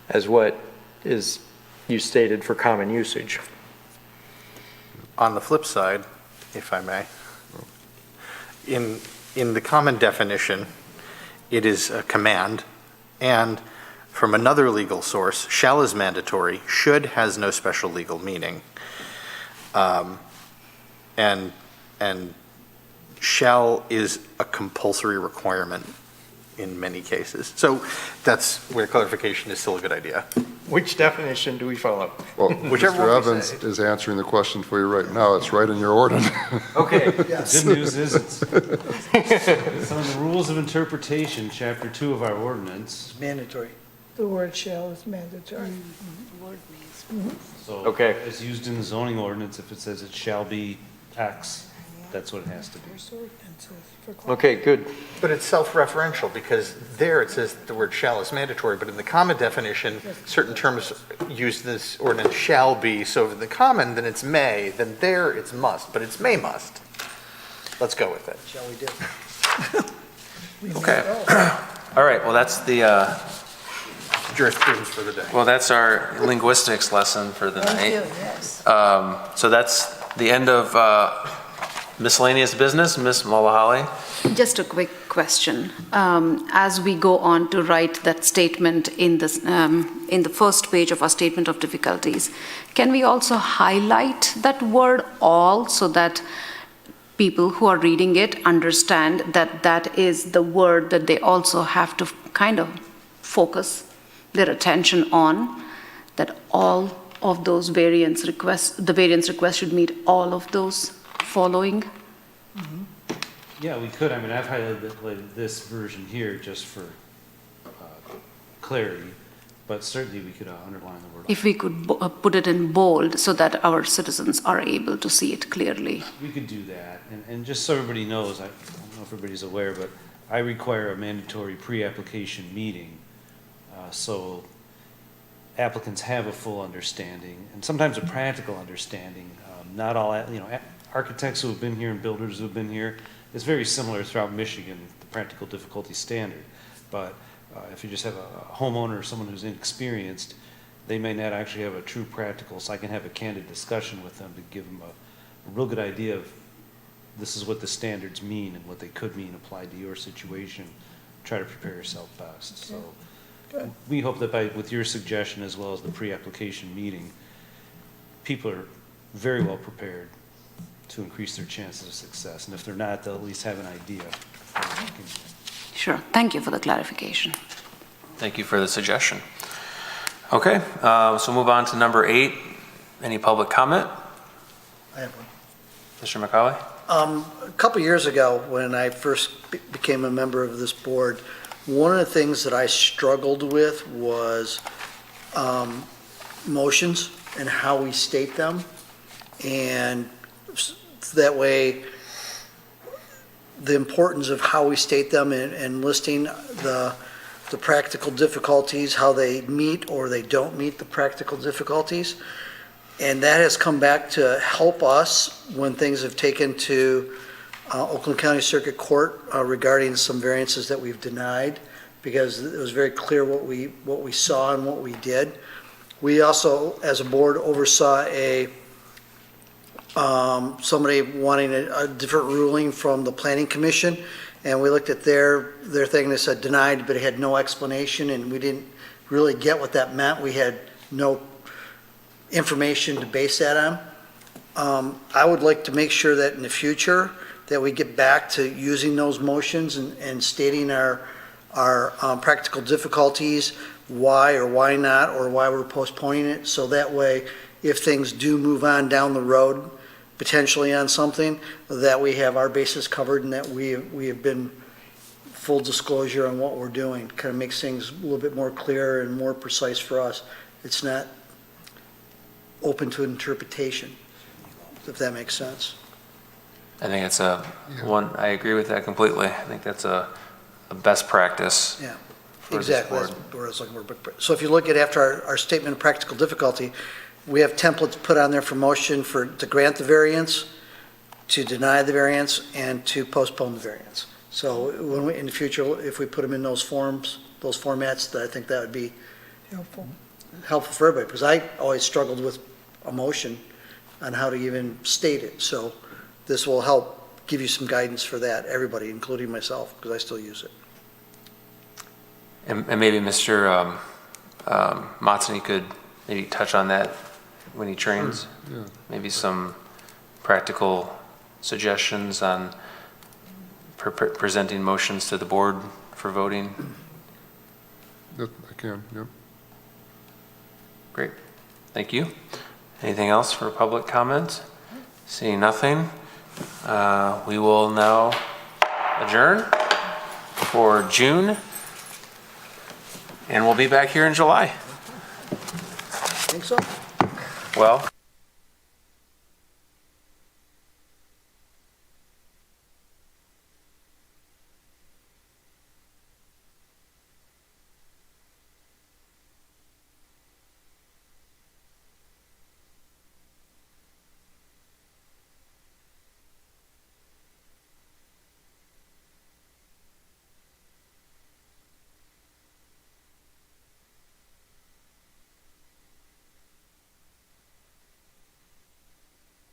as what is, you stated, for common usage. On the flip side, if I may, in the common definition, it is a command, and from another legal source, shall is mandatory, should has no special legal meaning. And shall is a compulsory requirement in many cases. So that's where clarification is still a good idea. Which definition do we follow? Well, Whichever Mr. one we Evans say. is answering the question for you right now. It's right in your ordinance. Okay. Good news is it's on the rules of interpretation, chapter 2 of our ordinance. Mandatory. The word shall is mandatory. So Okay. it's used in the zoning ordinance, if it says it shall be X, that's what it has to be. Okay, good. But it's self-referential, because there it says the word shall is mandatory, but in the common definition, certain terms used in this ordinance shall be, so in the common, then it's may, then there it's must, but it's may must. Let's go with it. Shall we do? Okay. All right, well, that's the, Jurisprudence for the day. well, that's our linguistics lesson for the Thank you, night. yes. So that's the end of miscellaneous business. Ms. Mulahali? Just a quick question. As we go on to write that statement in this, in the first page of our statement of difficulties, can we also highlight that word all so that people who are reading it understand that that is the word that they also have to kind of focus their attention on, that all of those variance requests, the variance request should meet all of those following? Yeah, we could, I mean, I've highlighted this version here just for clarity, but certainly we could underline the word. If we could put it in bold so that our citizens are able to see it clearly. We could do that, and just so everybody knows, I don't know if everybody's aware, but I require a mandatory pre-application meeting, so applicants have a full understanding, and sometimes a practical understanding. Not all, architects who have been here and builders who have been here, it's very similar throughout Michigan, the practical difficulty standard. But if you just have a homeowner or someone who's inexperienced, they may not actually have a true practical, so I can have a candid discussion with them to give them a real good idea of this is what the standards mean and what they could mean applied to your situation. Try to prepare yourself best. So we hope that with your suggestion as well as the pre-application meeting, people are very well prepared to increase their chances of success. And if they're not, they'll at least have an idea. Sure, thank you for the clarification. Thank you for the suggestion. Okay, so move on to number 8. Any public comment? I have one. Mr. McCauley? A couple years ago, when I first became a member of this board, one of the things that I struggled with was motions and how we state them. And that way, the importance of how we state them and listing the practical difficulties, how they meet or they don't meet the practical difficulties. And that has come back to help us when things have taken to Oakland County Circuit Court regarding some variances that we've denied, because it was very clear what we saw and what we did. We also, as a board, oversaw somebody wanting a different ruling from the Planning Commission, and we looked at their thing that said denied, but it had no explanation, and we didn't really get what that meant. We had no information to base that on. I would like to make sure that in the future that we get back to using those motions and stating our practical difficulties, why or why not, or why we're postponing it, so that way, if things do move on down the road, potentially on something, that we have our bases covered and that we have been full disclosure on what we're doing. Kind of makes things a little bit more clear and more precise for us. It's not open to interpretation, if that makes sense. I think it's I agree with that completely. I think that's a best practice. Yeah, for this exactly. board. That's where I was looking for. So if you look at after our statement of practical difficulty, we have templates put on there for motion to grant the variance, to deny the variance, and to postpone the variance. So when we, in the future, if we put them in those forms, those formats, I think that would be Helpful. helpful for everybody, because I always struggled with a motion on how to even state it. So this will help give you some guidance for that, everybody, including myself, because I still use it. And maybe Mr. Motzny could maybe touch on that when he trains. Yeah. Maybe some practical suggestions on presenting motions to the board for voting. Yep, I can, yep. Great, thank you. Anything else for public comment? Seeing nothing, we will now adjourn for June, and we'll be back here in July. Think so? Well.